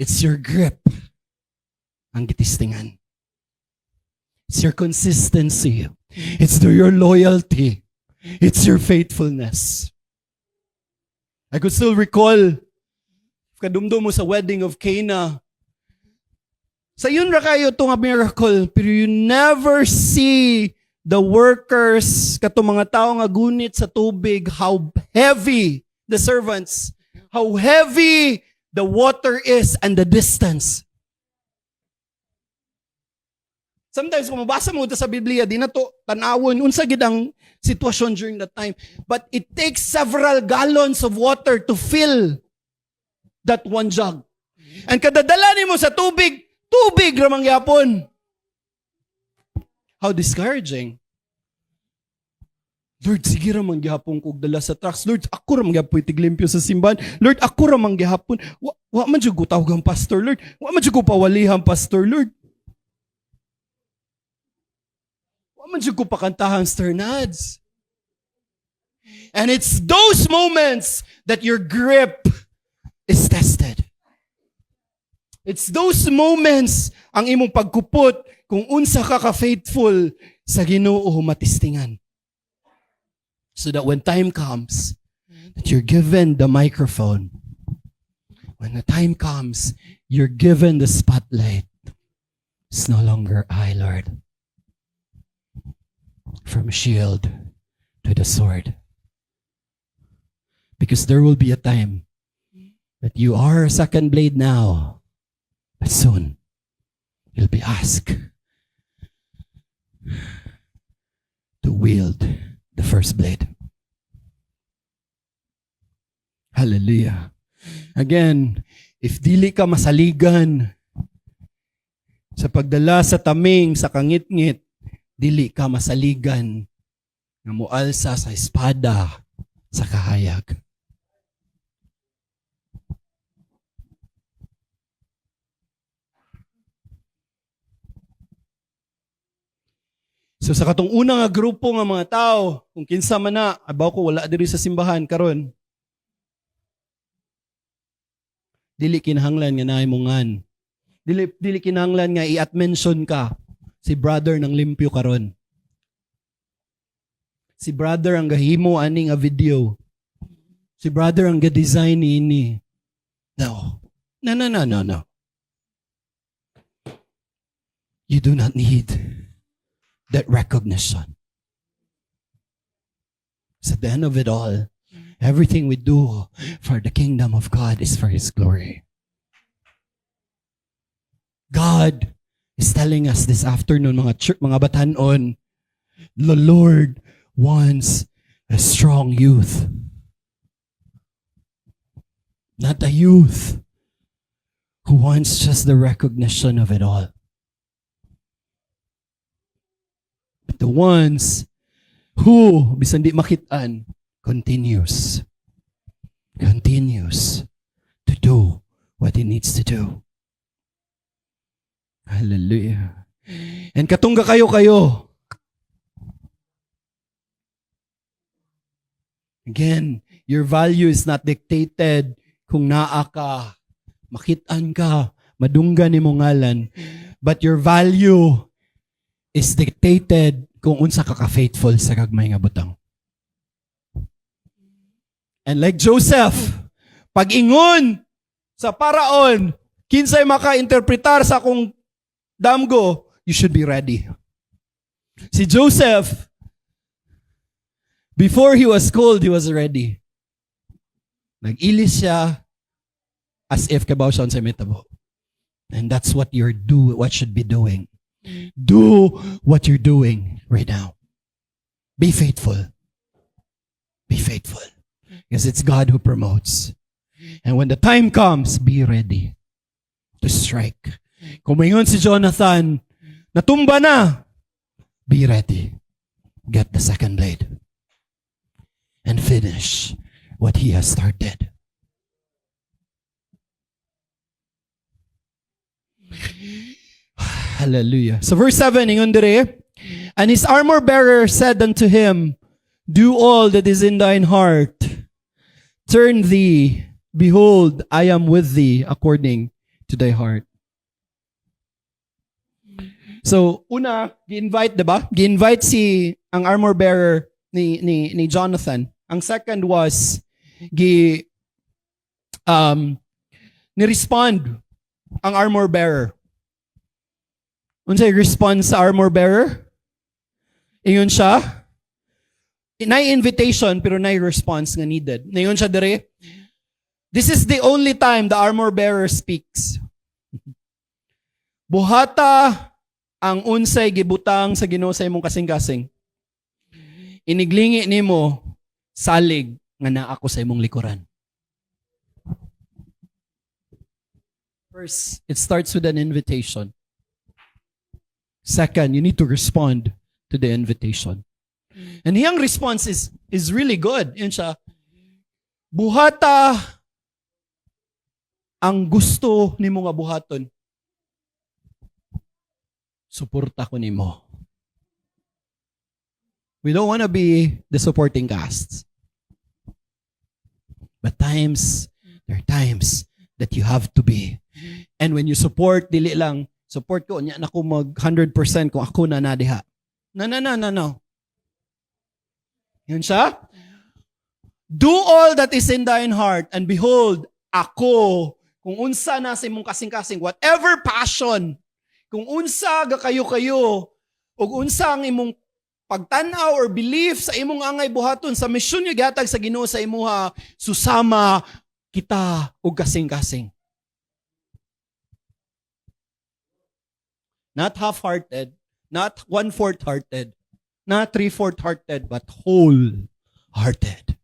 It's your grip ang gitistingan. It's your consistency. It's your loyalty. It's your faithfulness. I could still recall, kadumdum mo sa wedding of Cana, sa yun ra kayo itong miracle, pero you never see the workers, kato mga tao nga gunit sa tubig, how heavy the servants, how heavy the water is and the distance. Sometimes kung mabasa mo ito sa Biblia, di na to tanawon, unsa gid ang sitwasyon during that time. But it takes several gallons of water to fill that one jug. And kadadala nimo sa tubig ramang yapon. How discouraging. Lord, sige ramang gihapon kog dala sa trucks. Lord, ako ramang gihapon tiglimpyo sa simbahan. Lord, ako ramang gihapon. Wa man jud ko tawag ang pastor, Lord. Wa man jud ko pawalihan pastor, Lord. Wa man jud ko pakantahan sternads. And it's those moments that your grip is tested. It's those moments ang imong pagkupot kung unsa ka ka-faithful sa Ginoo matistingan. So that when time comes, that you're given the microphone. When the time comes, you're given the spotlight. It's no longer I, Lord. From shield to the sword. Because there will be a time that you are a second blade now, but soon you'll be asked to wield the first blade. Hallelujah. Again, if dili ka masaligan sa pagdala sa taming, sa kangit-ngit, dili ka masaligan nga moalsa sa espada sa kahayag. So sa katong una nga grupo nga mga tao, kung kinsa man na, abaw ko wala diri sa simbahan karon. Dili kinahanglan nga naimungan. Dili kinahanglan nga i-mention ka si brother ng limpyo karon. Si brother ang gahimo ani nga video. Si brother ang ga-design ini. No. No. You do not need that recognition. So at the end of it all, everything we do for the kingdom of God is for His glory. God is telling us this afternoon, mga batanon, the Lord wants a strong youth. Not a youth who wants just the recognition of it all. But the ones who, bisan di makitaan, continues to do what he needs to do. Hallelujah. And katungga kayo. Again, your value is not dictated kung naa ka, makitaan ka, madungga ni mong ngalan. But your value is dictated kung unsa ka ka-faithful sa gagmay nga butang. And like Joseph, pag-ingon sa paraon, kinsay maka-interpretar sa akong damgo, you should be ready. Si Joseph, before he was called, he was ready. Nag-ilis siya as if kabaw siya sa metabo. And that's what what should be doing. Do what you're doing right now. Be faithful. Be faithful. Because it's God who promotes. And when the time comes, be ready to strike. Kung mayon si Jonathan, natumba na, be ready. Get the second blade. And finish what he has started. Hallelujah. So verse 7, ingon dire, and his armor bearer said unto him, do all that is in thine heart. Turn thee, behold, I am with thee according to thy heart. So, una, gi-invite, diba? Gi-invite ang armor bearer ni Jonathan. Ang second was, ni-respond ang armor bearer. Unsay response sa armor bearer? Ingon siya, invitation pero response nga needed. Ingon siya dire, this is the only time the armor bearer speaks. Buhata ang unsay gibutang sa Ginoo sa imong kasing-kasing. Iniglingi nimo salig nga naa ako sa imong likuran. First, it starts with an invitation. Second, you need to respond to the invitation. And hiyang response is really good. Yun siya, buhata ang gusto nimo nga buhaton. Suporta ko nimo. We don't want to be the supporting cast. But there are times that you have to be. And when you support, dili lang, support ko, niya na ko mag 100% kung ako na diha. No. Yun siya. Do all that is in thine heart, and behold, ako, kung unsa na sa imong kasing-kasing, whatever passion Kung unsa ga kayo, o unsa ang imong pagtanaw or belief sa imong angay buhaton, sa misyon niya gihatag sa Ginoo sa imuha, susama kita og kasing-kasing. Not half-hearted, not one-fourth-hearted, not three-fourth-hearted, but whole-hearted.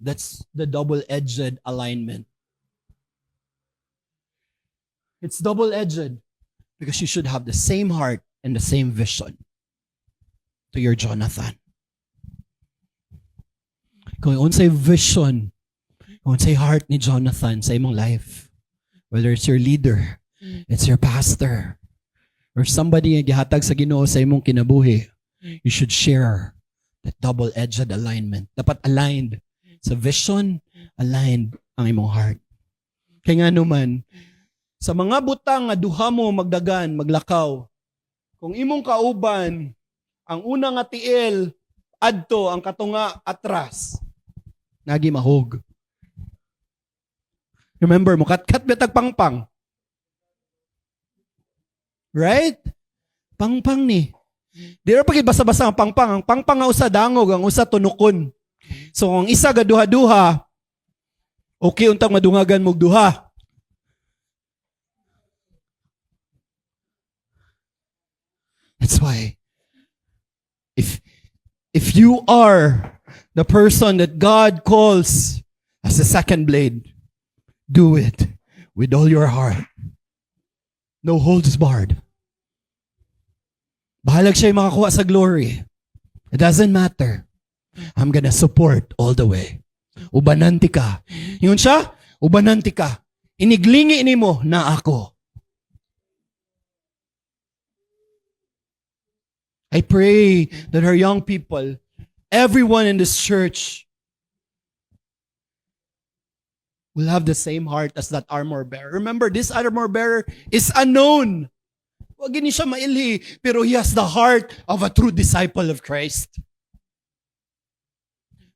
That's the double-edged alignment. It's double-edged because you should have the same heart and the same vision to your Jonathan. Kung unsay vision, kung unsay heart ni Jonathan sa imong life, whether it's your leader, it's your pastor, or somebody nga gihatag sa Ginoo sa imong kinabuhi, you should share that double-edged alignment. Dapat aligned sa vision, aligned ang imong heart. Kaya nga naman, sa mga butang nga duha mo magdagan, maglakaw, kung imong kauban, ang una nga tiil, adto, ang katunga atras, nagi mahog. Remember mo, kat betag pangpang. Right? Pangpang ni. Di ra pagid basa-basa ang pangpang. Ang pangpang nga usa dangog, ang usa tunukon. So ang isa ga duha-duha, okay untang madungagan mog duha. That's why if you are the person that God calls as a second blade, do it with all your heart. No holds barred. Bahalag siya'y makakuha sa glory. It doesn't matter. I'm gonna support all the way. Ubananti ka. Yun siya, ubananti ka. Iniglingi ni mo na ako. I pray that our young people, everyone in this church, will have the same heart as that armor bearer. Remember, this armor bearer is unknown. Wag ni siya mailhi, pero he has the heart of a true disciple of Christ.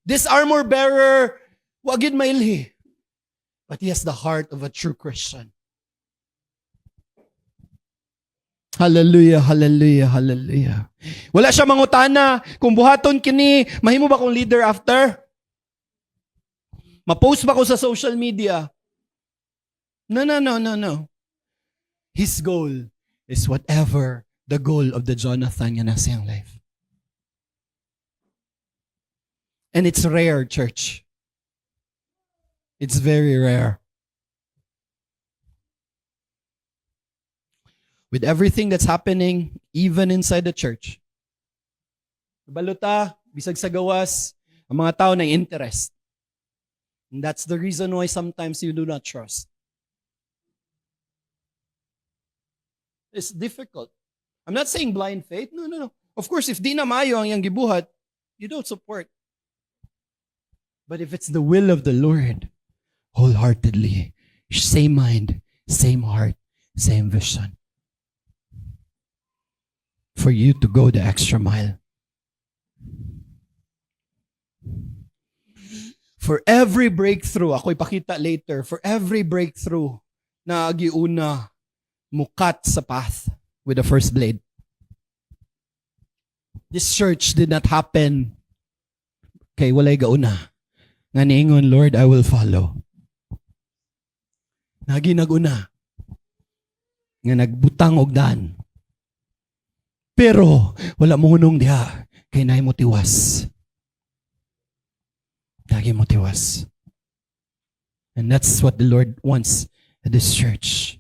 This armor bearer, wag gid mailhi, but he has the heart of a true Christian. Hallelujah, hallelujah, hallelujah. Wala siya mangutana, kung buhaton kini, mahimo ba kong leader after? Ma-post ba ko sa social media? No. His goal is whatever the goal of the Jonathan nga nasa iyang life. And it's rare, church. It's very rare. With everything that's happening, even inside the church. Baluta, bisag sa gawas, ang mga tao na interest. And that's the reason why sometimes you do not trust. It's difficult. I'm not saying blind faith. No. Of course, if di na maayo ang iyang gibuhat, you don't support. But if it's the will of the Lord, wholeheartedly, same mind, same heart, same vision, for you to go the extra mile. For every breakthrough, ako ipakita later, for every breakthrough na agiuna mukat sa path with the first blade. This church did not happen kay walay gauna. Nga niingon, Lord, I will follow. Nagi naguna. Nga nagbutang og daan. Pero wala mo hunong diha kay naay mo tiwas. Nagi mo tiwas. And that's what the Lord wants at this church.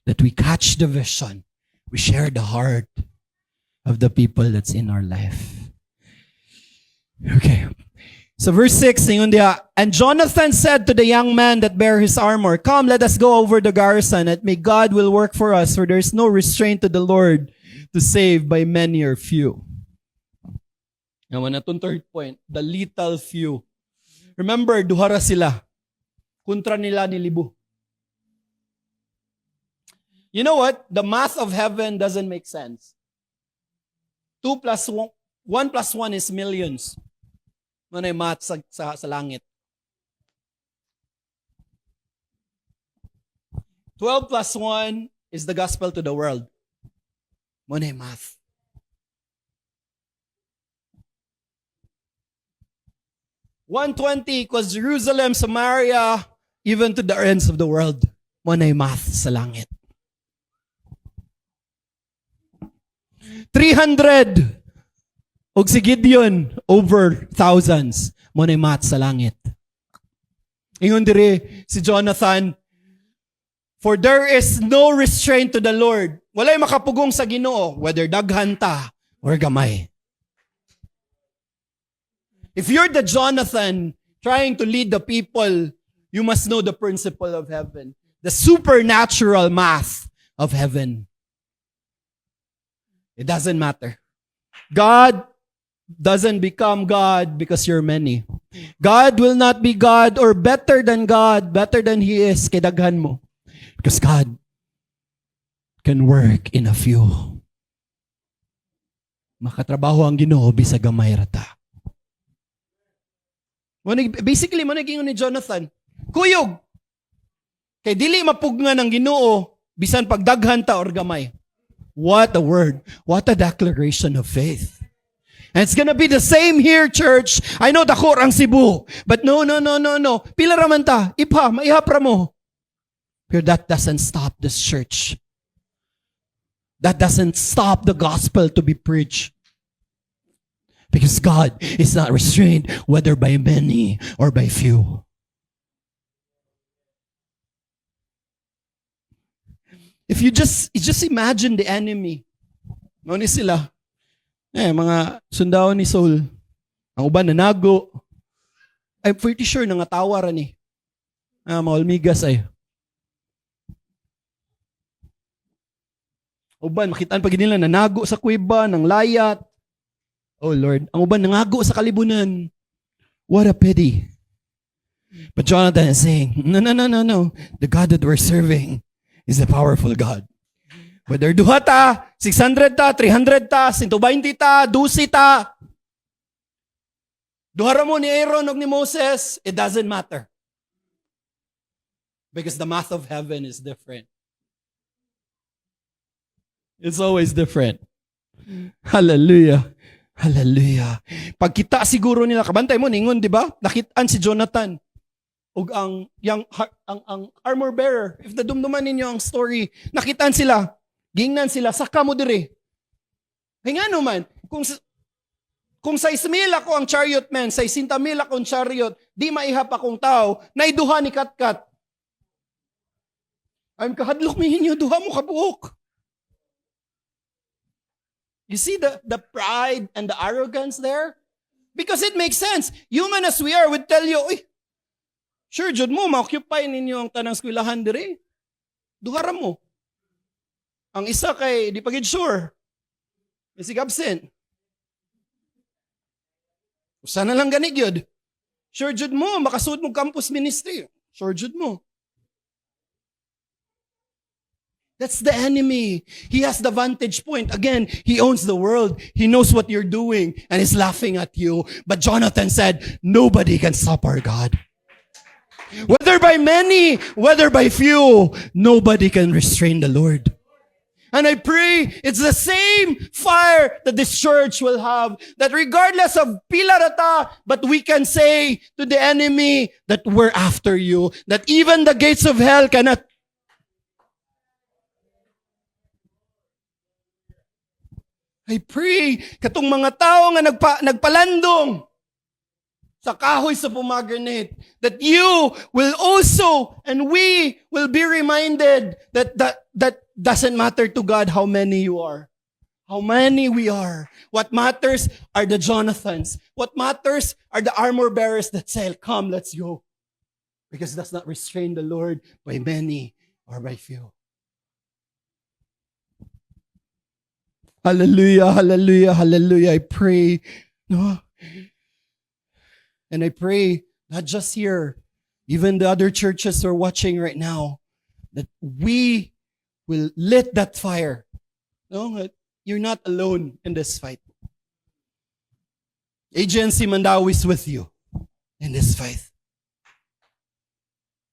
That we catch the vision. We share the heart of the people that's in our life. Okay. So verse 6, ingon diha, and Jonathan said to the young man that bare his armor, come, let us go over the garrison, and may God will work for us, for there is no restraint to the Lord to save by many or few. Now, natong third point, the little few. Remember, duhara sila. Kontra nila ni libo. You know what? The math of heaven doesn't make sense. 2 plus 1, 1 plus 1 is millions. Manay math sa langit. 12 plus 1 is the gospel to the world. Money math. $120 equals Jerusalem, Samaria, even to the ends of the world. Money math sa langit. 300 og si Gideon over thousands. Money math sa langit. Ingon diri si Jonathan, for there is no restraint to the Lord. Walay makapugong sa Ginoo, whether daghan ta or gamay. If you're the Jonathan trying to lead the people, you must know the principle of heaven, the supernatural math of heaven. It doesn't matter. God doesn't become God because you're many. God will not be God or better than God, better than He is, kay daghan mo. Because God can work in a few. Makatrabaho ang Ginoo bisag gamay rata. Basically, mo naging ni Jonathan, kuyog. Kay dili mapugna ng Ginoo bisan pagdaghan ta or gamay. What a word. What a declaration of faith. And it's gonna be the same here, church. I know dako ang Cebu. But no. Pila raman ta. Maihapra mo. Pero that doesn't stop this church. That doesn't stop the gospel to be preached. Because God is not restrained whether by many or by few. If you just imagine the enemy. Ano sila? Mga sundao ni Saul. Ang uban nanago. I'm pretty sure nangatawa ra ni. Maulmigas ay. Uban, makitaan pag nila nanago sa kuweba, ng layat. Oh Lord, ang uban nangago sa kalibunan. What a pity. But Jonathan is saying, no. The God that we're serving is the powerful God. Whether duha ta, 600 ta, 300 ta, 120 ta, 12 ta. Duha ra mo ni Aaron o ni Moses, it doesn't matter. Because the math of heaven is different. It's always different. Hallelujah. Hallelujah. Pagkita siguro nila, kabantay mo, ningon, di ba? Nakitaan si Jonathan. Og ang armor bearer. If nadumduman ninyo ang story, nakitaan sila. Gingnan sila, saka mo dire. Kaya nga naman, kung sa 6,000 ako ang chariot men, sa 60,000 ako ang chariot, di maihap akong tao, naiduha ni Katkat. I'm kahadlok minyo, duha mo kabuok. You see the pride and the arrogance there? Because it makes sense. Human as we are would tell you, sure, Jud mo, ma-occupy ninyo ang tanang skwilahan dire. Duhara mo. Ang isa kay, di pagid sure. Isig absent. Usa na lang ganig yun. Sure, Jud mo, makasuod mo campus ministry. Sure, Jud mo. That's the enemy. He has the vantage point. Again, he owns the world. He knows what you're doing and is laughing at you. But Jonathan said, nobody can stop our God. Whether by many, whether by few, nobody can restrain the Lord. And I pray it's the same fire that this church will have. That regardless of pilarata, but we can say to the enemy that we're after you. That even the gates of hell cannot. I pray katong mga tao nga nagpalandong sa kahoy sa pomegranate, that you will also and we will be reminded that doesn't matter to God how many you are, how many we are. What matters are the Jonathans. What matters are the armor bearers that say, come, let's go. Because that's not restrain the Lord by many or by few. Hallelujah, hallelujah, hallelujah. I pray, no? And I pray, not just here, even the other churches who are watching right now, that we will lit that fire. No? You're not alone in this fight. Agency Mandawi is with you in this fight.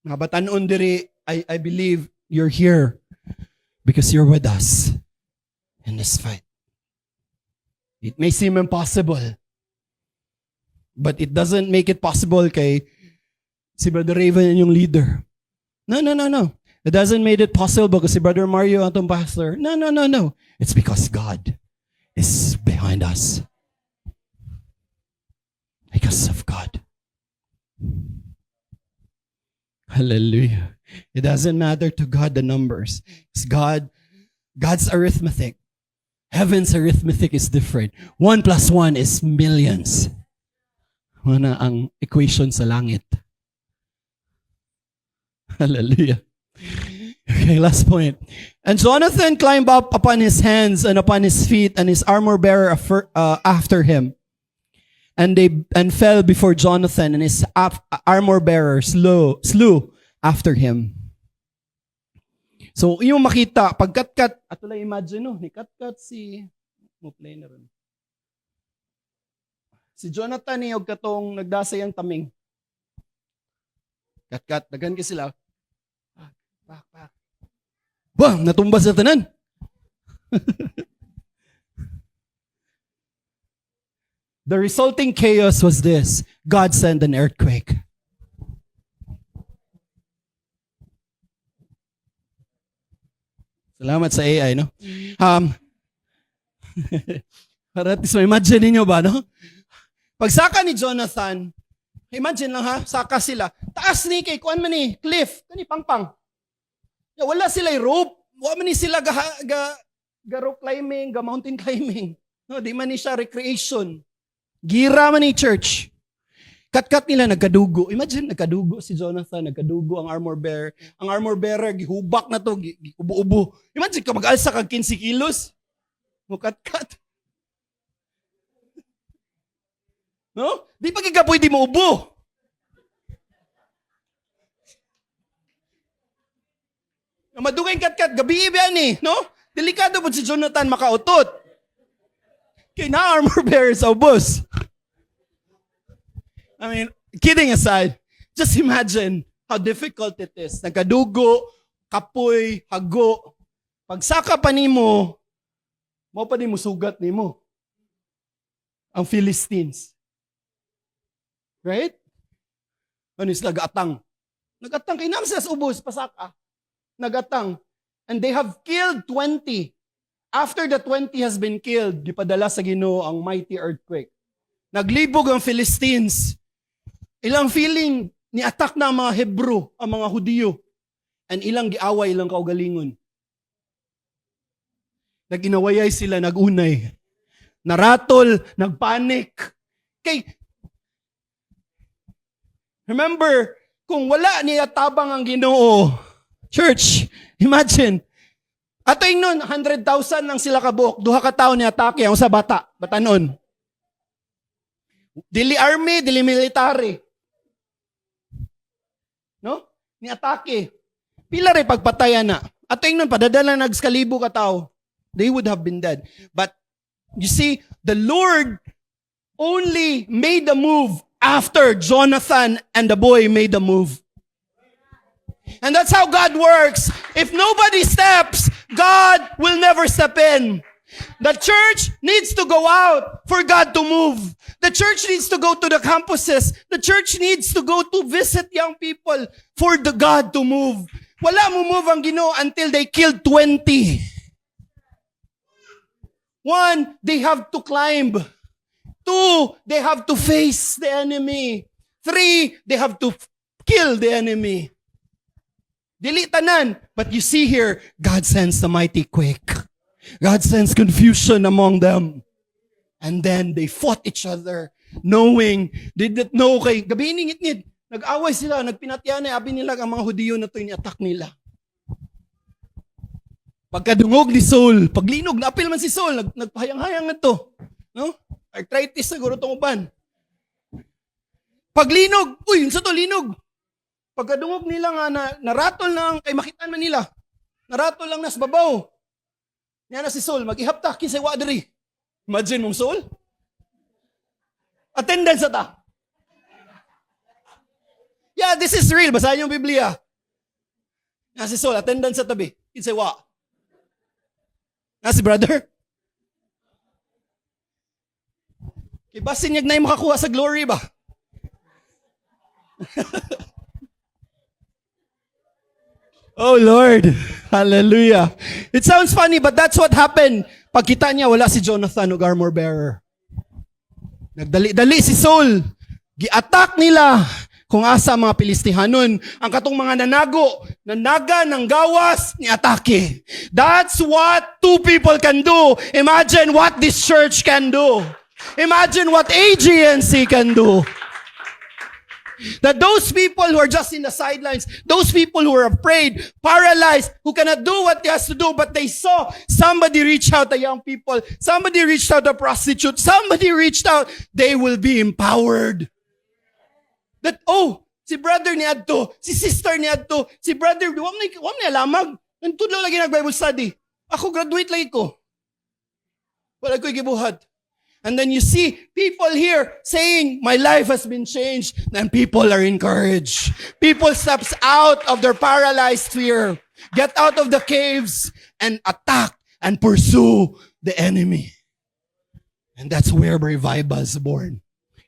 Mga batanon diri, I believe you're here because you're with us in this fight. It may seem impossible, but it doesn't make it possible kay si Brother Raven yung leader. No. It doesn't make it possible because si Brother Mario ang itong pastor. No. It's because God is behind us. Because of God. Hallelujah. It doesn't matter to God the numbers. It's God's arithmetic. Heaven's arithmetic is different. 1 + 1 is millions. Wala ang equation sa langit. Hallelujah. Okay, last point. And Jonathan climbed up upon his hands and upon his feet, and his armor bearer after him. And they fell before Jonathan, and his armor bearer slew after him. So, yung makita, pagkat-kat, ato lang imagine, no? Ni kat-kat mo play na rin. Si Jonathan ni og katong nagdasay ang taming. Kat-kat, dagan ka sila. Pak. Bang, natumba sa tanan. The resulting chaos was this. God sent an earthquake. Salamat sa AI, no? Para at least ma-imagine ninyo ba, no? Pagsaka ni Jonathan, imagine lang ha, saka sila. Taas ni kay kuan man ni cliff, kani pangpang. Wala sila rope. Wala man ni sila ga rope climbing, ga mountain climbing. No, di man ni siya recreation. Gira man ni church. Kat-kat nila nagkadugo. Imagine nagkadugo si Jonathan, nagkadugo ang armor bearer. Ang armor bearer gihubak na to, ubo-ubo. Imagine ka mag-alsa kag 15 kilos. Mo kat-kat. No? Di pa ka pwede mo ubo. Madugay kat-kat, gabi ba ni, no? Delikado po si Jonathan makautot. Kaya na armor bearer sa ubos. I mean, kidding aside, just imagine how difficult it is. Nagkadugo, kapoy, hago. Pagsaka pa nimo, mo pa din mo sugat nimo. Ang Philistines. Right? Ano sila gatang? Nagatang kay nang sa ubos pasaka. Nagatang. And they have killed 20. After the 20 has been killed, gipadala sa Ginoo ang mighty earthquake. Naglibog ang Philistines. Ilang feeling ni attack na ang mga Hebrew, ang mga Hudiyo. And ilang giaway, ilang kaugalingon. Naginawayay sila, nagunay. Naratol, nagpanik. Remember, kung wala niya tabang ang Ginoo, church, imagine, ato'y nun, 100,000 lang sila kabuok, duha ka tao ni atake, ang sa batanon. Dili army, dili military. No? Ni atake. Pila rin pagpatayan na. Ato'y nun, padadala nagskalibo ka tao. They would have been dead. But, you see, the Lord only made a move after Jonathan and the boy made a move. And that's how God works. If nobody steps, God will never step in. The church needs to go out for God to move. The church needs to go to the campuses. The church needs to go to visit young people for the God to move. Wala mo move ang Ginoo until they killed 20. 1, they have to climb. 2, they have to face the enemy. 3, they have to kill the enemy. Dili tanan. But you see here, God sends the mighty quake. God sends confusion among them. And then they fought each other, knowing, they didn't know kay, gabi ningit-ngit, nag-away sila, nagpinatyan abi nila ang mga Hudiyo na to ini-attack nila. Pagkadungog ni Saul, paglinog, na-apil man si Saul, nagpahayang-hayang na to. No? Arthritis na guro tong uban. Paglinog, yun sa to, linog. Pagkadungog nila nga naratol lang, kay makitaan man nila. Naratol lang nas babaw. Niya na si Saul, mag-ihapta, kinsay wadri. Imagine mong Saul. Attendance ata. Yeah, this is real. Basahin yung Biblia. Niya si Saul, attendance sa tabi. Kinsay wa. Si brother? Kay basin niyag na yung makakuha sa glory ba? Oh Lord, hallelujah. It sounds funny, but that's what happened. Pagkita niya, wala si Jonathan o armor bearer. Nagdali-dali si Saul. Gi-attack nila kung asa mga Pilistihanon. Ang katong mga nanaga ng gawas ni atake. That's what two people can do. Imagine what this church can do. Imagine what AGNC can do. That those people who are just in the sidelines, those people who are afraid, paralyzed, who cannot do what they has to do, but they saw somebody reach out to young people, somebody reached out to prostitute, somebody reached out, they will be empowered. That, si brother ni adto, si sister ni adto, si brother, wam na lamag. Nantudlo lagi nag-Bible study. Ako graduate lagi ko. Wala ko'y gibuhat. And then you see people here saying, my life has been changed. Then people are encouraged. People steps out of their paralyzed fear. Get out of the caves and attack and pursue the enemy. And that's where revival is born.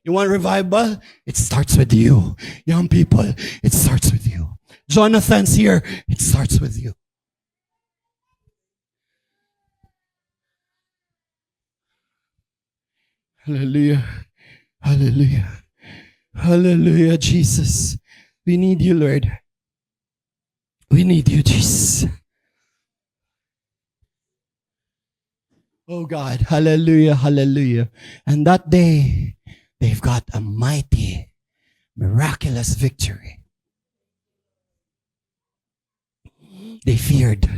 You want revival? It starts with you. Young people, it starts with you. Jonathan's here. It starts with you. Hallelujah. Hallelujah. Hallelujah, Jesus. We need you, Lord. We need you, Jesus. Oh God. Hallelujah. Hallelujah. And that day, they've got a mighty, miraculous victory. They feared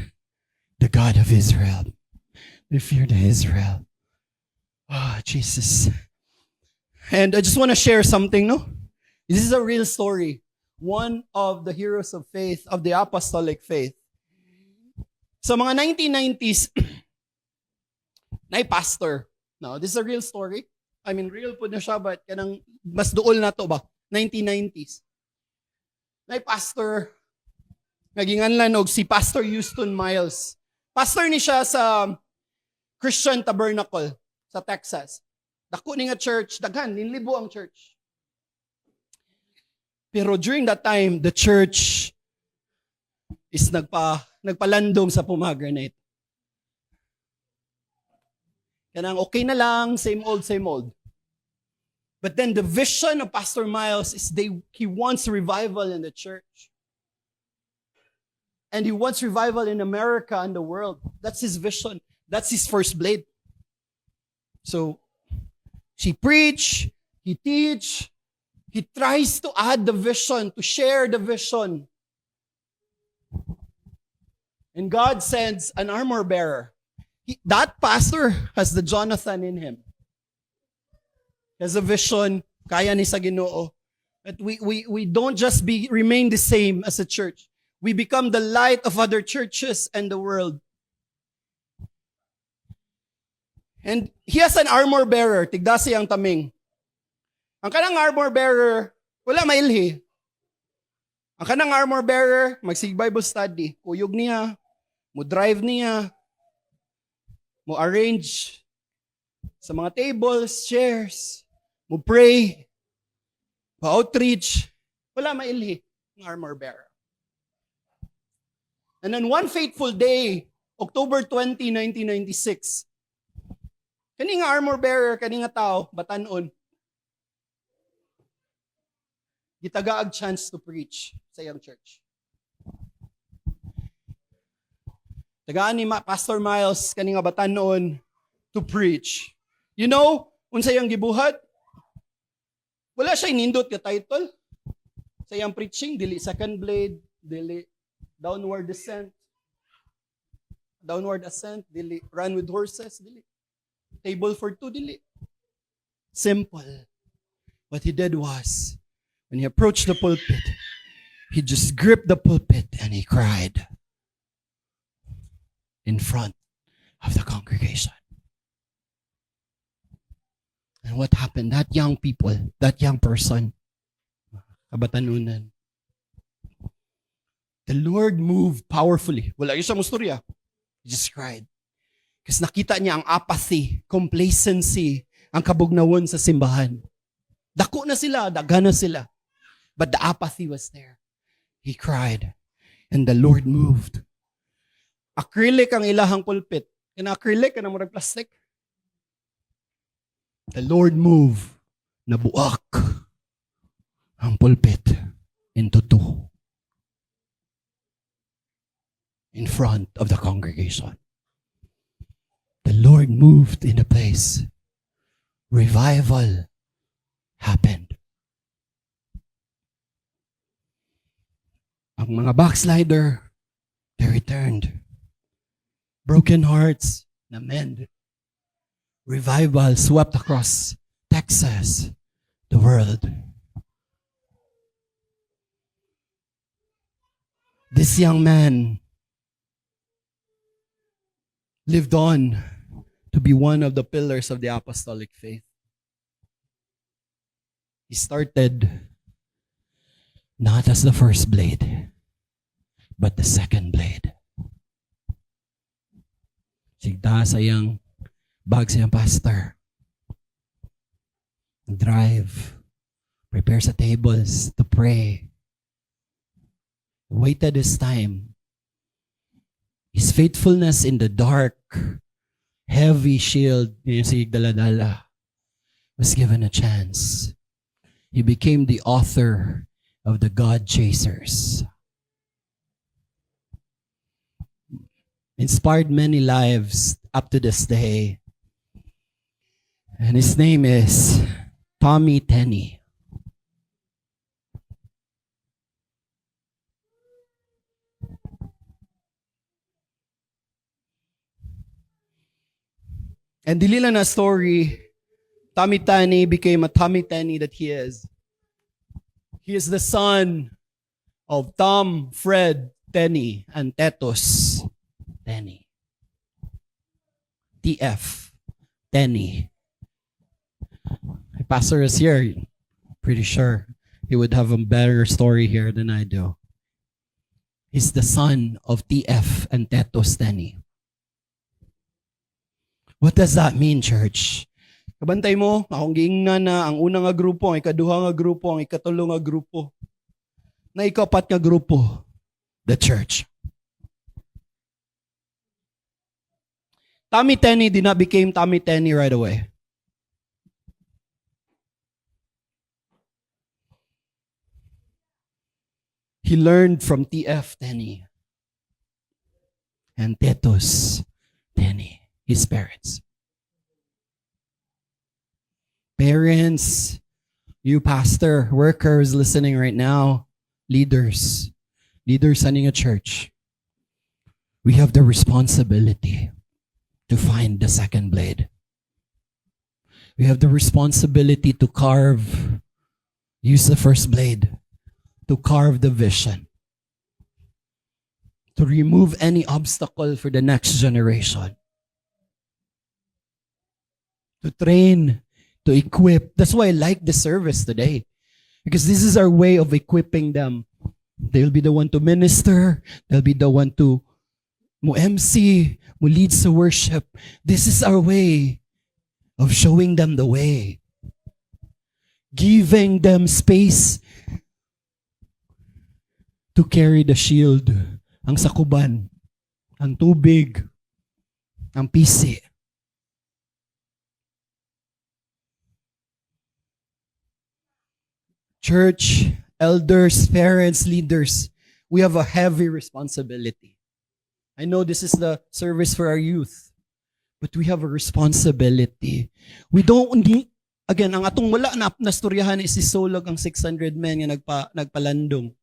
the God of Israel. They feared Israel. Oh, Jesus. And I just want to share something, no? This is a real story. One of the heroes of faith, of the apostolic faith. Sa mga 1990s, na pastor. No, this is a real story. I mean, real po na siya, but kanang mas duol na to ba? 1990s. Na pastor, naginganlan og si Pastor Houston Miles. Pastor ni siya sa Christian Tabernacle sa Texas. Dako ni nga church, daghan, linlibo ang church. Pero during that time, the church is nagpalandong sa pomegranate. Kanang okay na lang, same old, same old. But then the vision of Pastor Miles is he wants revival in the church. And he wants revival in America and the world. That's his vision. That's his first blade. So, he preach, he teach, he tries to add the vision, to share the vision. And God sends an armor bearer. That pastor has the Jonathan in him. He has a vision, kaya ni sa Ginoo. That we don't just remain the same as a church. We become the light of other churches and the world. And he has an armor bearer. Tigdasi ang taming. Ang kanang armor bearer, wala mailhi. Ang kanang armor bearer, magsig Bible study. Kuyog niya, mo drive niya, mo arrange sa mga tables, chairs, mo pray, pa-outreach. Wala mailhi ang armor bearer. And then one fateful day, October 20, 1996, kani nga armor bearer, kani nga tao, batanon, gitagaag chance to preach sa iyang church. Tagaan ni Pastor Miles, kani nga batanon, to preach. You know, unsa iyang gibuhat? Wala siya inindot ka title. Sa iyang preaching, dili second blade, dili downward ascent, dili run with horses, dili table for two, dili. Simple. What he did was, when he approached the pulpit, he just gripped the pulpit and he cried in front of the congregation. And what happened? That young person, kabatanunan, the Lord moved powerfully. Wala yung siya mo storya. He just cried. Kasi nakita niya ang apathy, complacency, ang kabugnawon sa simbahan. Dako na sila, daga na sila. But the apathy was there. He cried. And the Lord moved. Acrylic ang ilahang pulpit. Kaya acrylic, ka na murag plastic. The Lord moved. Nabuak ang pulpit into two. In front of the congregation. The Lord moved in the place. Revival happened. Ang mga backslider, they returned. Broken hearts, na-mend. Revival swept across Texas, the world. This young man lived on to be one of the pillars of the apostolic faith. He started not as the first blade, but the second blade. Sigda sa iyang bag sa iyang pastor. Drive. Prepare sa tables to pray. Waited his time. His faithfulness in the dark, heavy shield, yung sig dala-dala, was given a chance. He became the author of the God Chasers. Inspired many lives up to this day. And his name is Tommy Tenney. And dili lang na story, Tommy Tenney became a Tommy Tenney that he is. He is the son of Tom Fred Tenney and Tetos Tenney. TF Tenney. My pastor is here. Pretty sure he would have a better story here than I do. He's the son of TF and Tetos Tenney. What does that mean, church? Kabantay mo, akong giingnan na ang unang nga grupo, ang ikaduha nga grupo, ang ikatulo nga grupo. Na ikapat nga grupo, the church. Tommy Tenney did not become Tommy Tenney right away. He learned from TF Tenney and Tetos Tenney, his parents. Parents, you pastor, workers listening right now, leaders running a church, we have the responsibility to find the second blade. We have the responsibility to use the first blade to carve the vision, to remove any obstacle for the next generation, to train, to equip. That's why I like the service today. Because this is our way of equipping them. They'll be the one to minister. They'll be the one to MC, who leads the worship. This is our way of showing them the way. Giving them space to carry the shield, ang sakuban, ang tubig, ang pisi. Church, elders, parents, leaders, we have a heavy responsibility. I know this is the service for our youth, but we have a responsibility. We don't need, again, ang atong wala na nastoryahan is si Solog ang 600 men nga nagpalandong.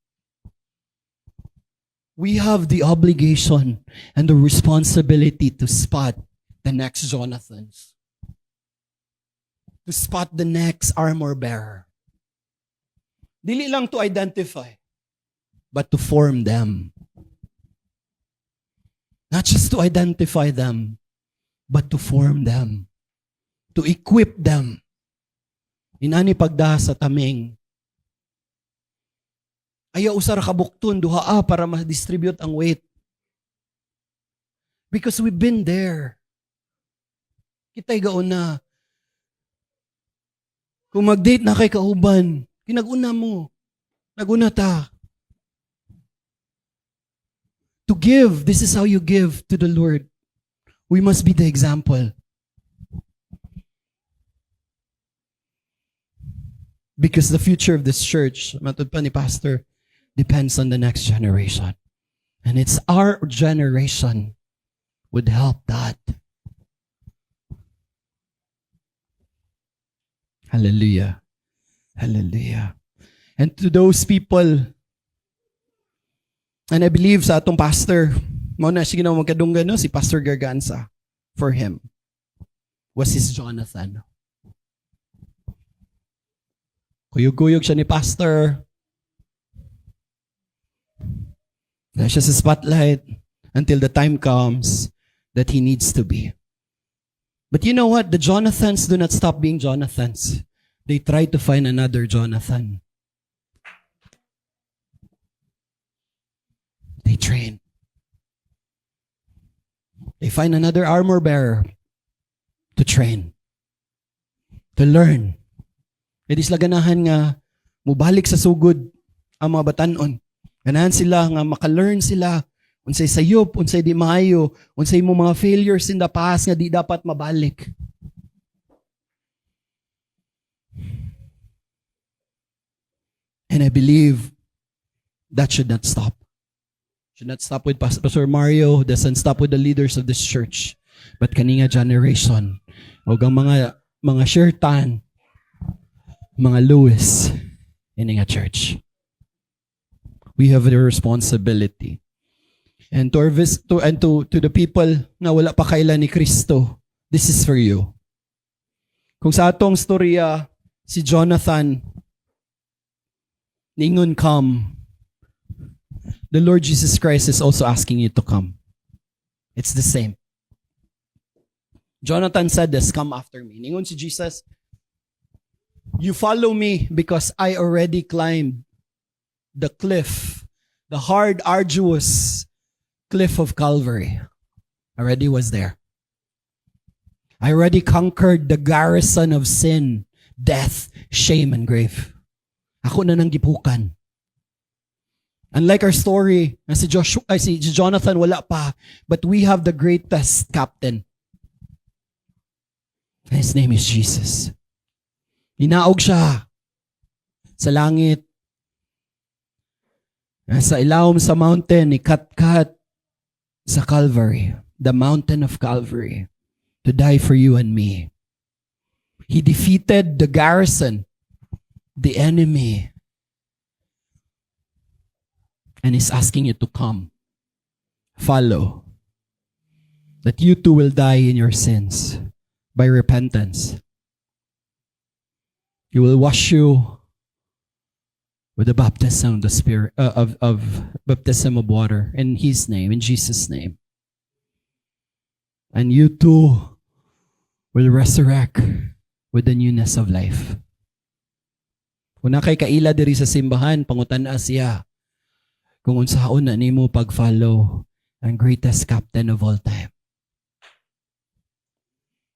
We have the obligation and the responsibility to spot the next Jonathans, to spot the next armor bearer. Dili lang to identify, but to form them. Not just to identify them, but to form them. To equip them. Inani pagda sa taming. Ayaw usara kabuktun, duha para ma-distribute ang weight. Because we've been there. Kita'y gauna. Kung mag-date na kay kauban, kinaguna mo. Naguna ta. To give, this is how you give to the Lord. We must be the example. Because the future of this church, matod pa ni Pastor, depends on the next generation. And it's our generation would help that. Hallelujah. Hallelujah. And to those people, and I believe sa atong pastor, mauna sige na magkadunggan, no? Si Pastor Garganza, for him, was his Jonathan. Kuyog-kuyog siya ni Pastor. Kaya siya sa spotlight until the time comes that he needs to be. But you know what? The Jonathans do not stop being Jonathans. They try to find another Jonathan. They train. They find another armor bearer to train, to learn. Kaya sila ganahan nga mubalik sa sugod ang mga batanon. Ganahan sila nga maka-learn sila unsay sayop, unsay di maayo, unsay mo mga failures in the past nga di dapat mabalik. And I believe that should not stop. Should not stop with Pastor Mario, doesn't stop with the leaders of this church. But kaninga generation, o ang mga Shertan, mga Lewis, in nga church. We have the responsibility. And to the people na wala pa kailan ni Kristo, this is for you. Kung sa atong storya, si Jonathan, ningon come, the Lord Jesus Christ is also asking you to come. It's the same. Jonathan said this, come after me. Ningon si Jesus, you follow me because I already climbed the cliff, the hard, arduous cliff of Calvary. Already was there. I already conquered the garrison of sin, death, shame, and grave. Ako na nang gipukan. Unlike our story, si Jonathan wala pa, but we have the greatest captain. His name is Jesus. Hinaog siya sa langit. Sa ilawom sa mountain, ikat-kat sa Calvary, the mountain of Calvary, to die for you and me. He defeated the garrison, the enemy, and is asking you to come, follow, that you too will die in your sins by repentance. He will wash you with the baptism of the Spirit, of baptism of water in His name, in Jesus' name. And you too will resurrect with the newness of life. Kung na kay kaila diri sa simbahan, pangutan-a siya kung unsaon na nimo pag-follow ang greatest captain of all time.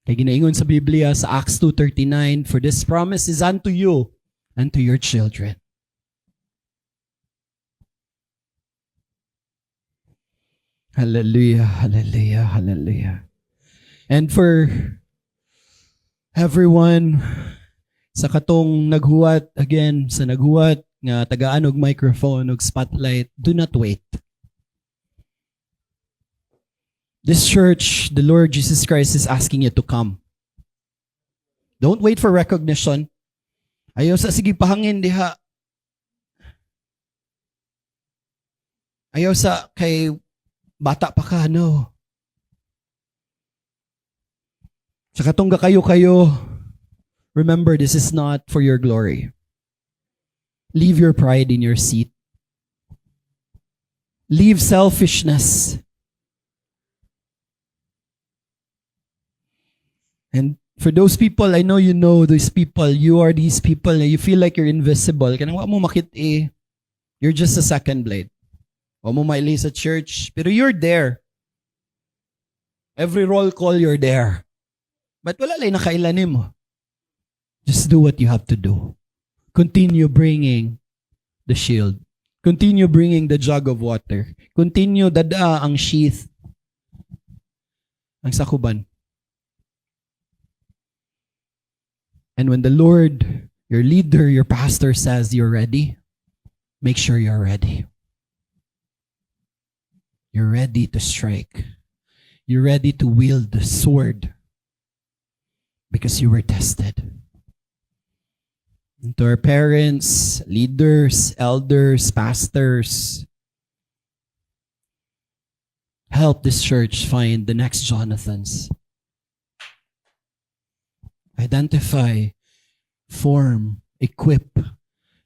Kaya ginaingon sa Biblia sa Acts 2:39, for this promise is unto you and to your children. Hallelujah, hallelujah, hallelujah. And for everyone sa katong naghuwat, again, sa naghuwat nga tagaan og microphone og spotlight, do not wait. This church, the Lord Jesus Christ is asking you to come. Don't wait for recognition. Ayaw sa sige pahangin diha. Ayaw sa kay bata pa ka, no. Sa katong kayo, remember, this is not for your glory. Leave your pride in your seat. Leave selfishness. And for those people, I know you know these people, you are these people, you feel like you're invisible. Kanang wa mo makit you're just a second blade. Wa mo maili sa church, pero you're there. Every roll call, you're there. But wala lang nakailanin mo. Just do what you have to do. Continue bringing the shield. Continue bringing the jug of water. Continue dada ang sheath. Ang sakuban. And when the Lord, your leader, your pastor says you're ready, make sure you're ready. You're ready to strike. You're ready to wield the sword because you were tested. And to our parents, leaders, elders, pastors, help this church find the next Jonathans. Identify, form, equip,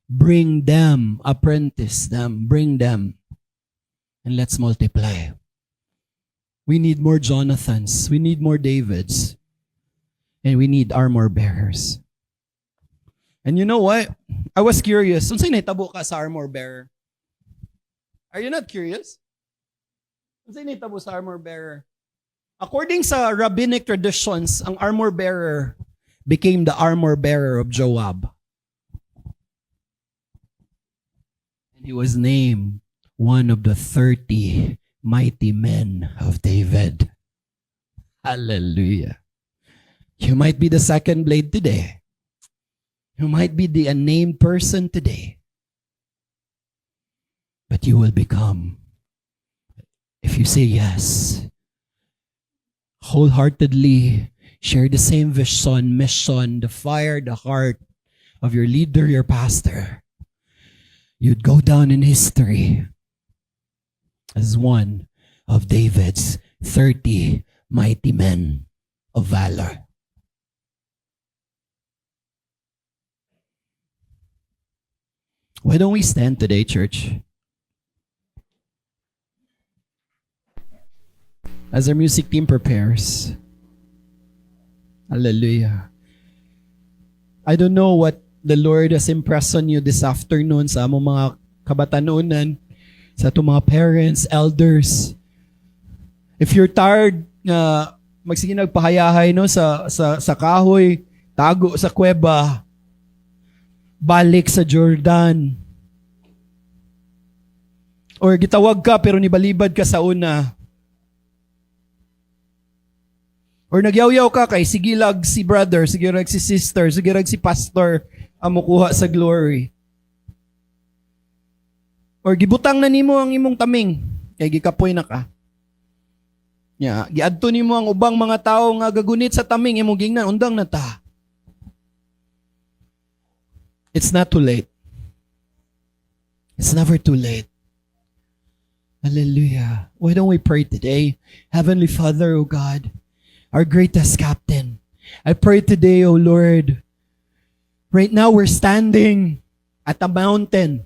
bring them, apprentice them, bring them, and let's multiply. We need more Jonathans. We need more Davids. And we need armor bearers. And you know what? I was curious. Unsay nahitabo ka sa armor bearer? Are you not curious? Unsay nahitabo sa armor bearer? According sa rabbinic traditions, ang armor bearer became the armor bearer of Joab. And he was named one of the 30 mighty men of David. Hallelujah. You might be the second blade today. You might be the unnamed person today. But you will become, if you say yes, wholeheartedly share the same vision, mission, the fire, the heart of your leader, your pastor, you'd go down in history as one of David's 30 mighty men of valor. Why don't we stand today, church? As our music team prepares. Hallelujah. I don't know what the Lord has impressed on you this afternoon sa among mga kabatanunan, sa itong mga parents, elders. If you're tired, magsige nagpahayahay no, sa kahoy, tago sa kuweba, balik sa Jordan. Or gitawag ka pero nibalibad ka sa una. Or nagyaw-yaw ka kay sigilag si brother, sigilag si sister, sigilag si pastor ang mukuha sa glory. Or gibutang na nimo ang imong taming kay gikapoy na ka. Nya, giadto nimo ang ubang mga tawo nga gagunit sa taming imong gingnan undang na ta. It's not too late. It's never too late. Hallelujah. Why don't we pray today? Heavenly Father, O God, our greatest captain, I pray today, O Lord, right now we're standing at a mountain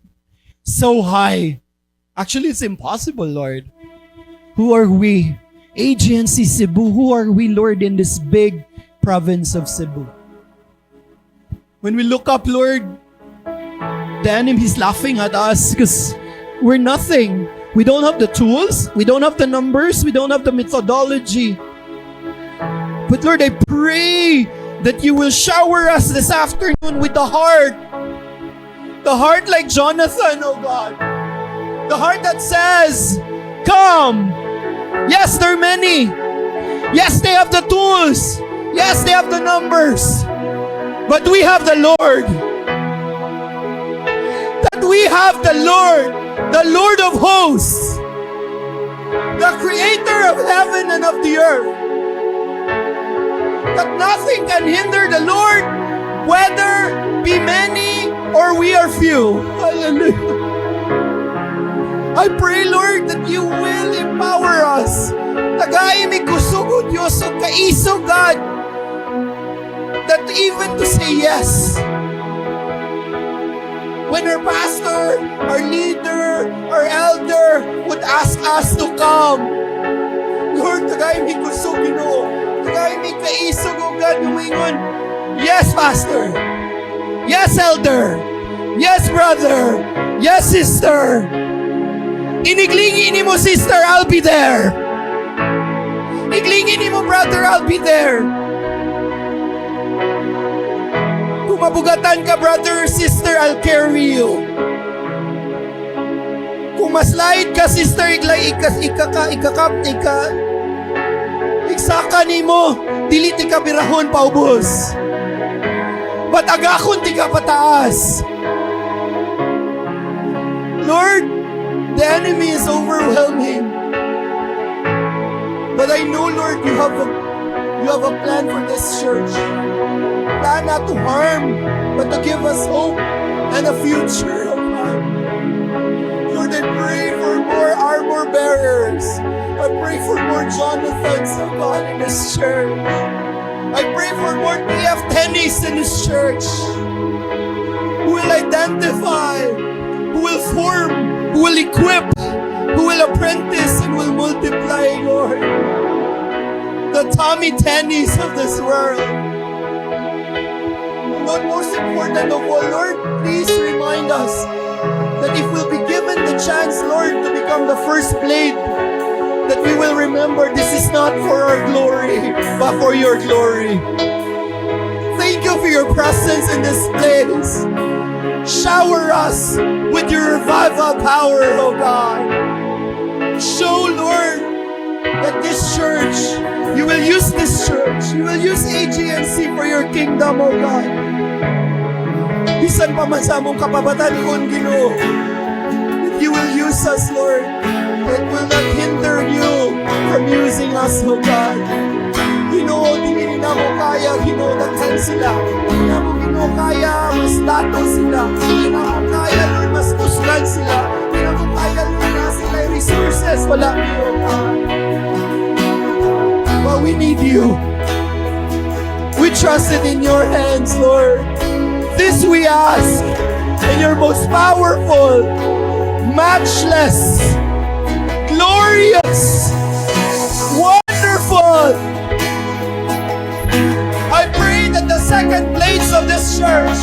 so high. Actually, it's impossible, Lord. Who are we? Agency Cebu. Who are we, Lord, in this big province of Cebu? When we look up, Lord, the enemy is laughing at us because we're nothing. We don't have the tools. We don't have the numbers. We don't have the methodology. But Lord, I pray that you will shower us this afternoon with the heart. The heart like Jonathan, oh God. The heart that says, come. Yes, there are many. Yes, they have the tools. Yes, they have the numbers. But we have the Lord. That we have the Lord of hosts, the creator of heaven and of the earth. That nothing can hinder the Lord, whether be many or we are few. Hallelujah. I pray, Lord, that you will empower us. Tagay mi kusugod Diyos o kaiso, God, that even to say yes. When our pastor, our leader, our elder would ask us to come, Lord, tagay mi kusog, Ginoo. Tagay mi kaiso, O God, umingon. Yes, pastor. Yes, elder. Yes, brother. Yes, sister. Iniglingi ni mo, sister, I'll be there. Iglingin ni mo, brother, I'll be there. Kung mabugatan ka, brother or sister, I'll carry you. Kung maslide ka, sister, iksaka ni mo, dili ti ka birahon paubos. But agakon ti ka pataas. Lord, the enemy is overwhelming. But I know, Lord, you have a plan for this church. Plan not to harm, but to give us hope and a future, oh God. Lord, I pray for more armor bearers. I pray for more Jonathans, oh God, in this church. I pray for more PF tennis in this church. Who will identify, who will form, who will equip, who will apprentice and will multiply, Lord. The Tommy Tennies of this world. Lord, most important of all, Lord, please remind us that if we'll be given the chance, Lord, to become the first blade, that we will remember this is not for our glory, but for your glory. Thank you for your presence in this place. Shower us with your revival power, oh God. Show, Lord, that this church, you will use this church, you will use AGNC for your kingdom, oh God. Bisan pa man sa among kapabatan kon Ginoo, that you will use us, Lord. It will not hinder you from using us, oh God. Ginoo, di na mo kaya, Ginoo, daghan sila. Di na mo, Ginoo, kaya, mas dato sila. Di na mo kaya, Lord, mas kusgan sila. Di na mo kaya, Lord, na sila resources. Wala niyo, oh God. But we need you. We trust it in your hands, Lord. This we ask in your most powerful, matchless, glorious, wonderful. I pray that the second plates of this church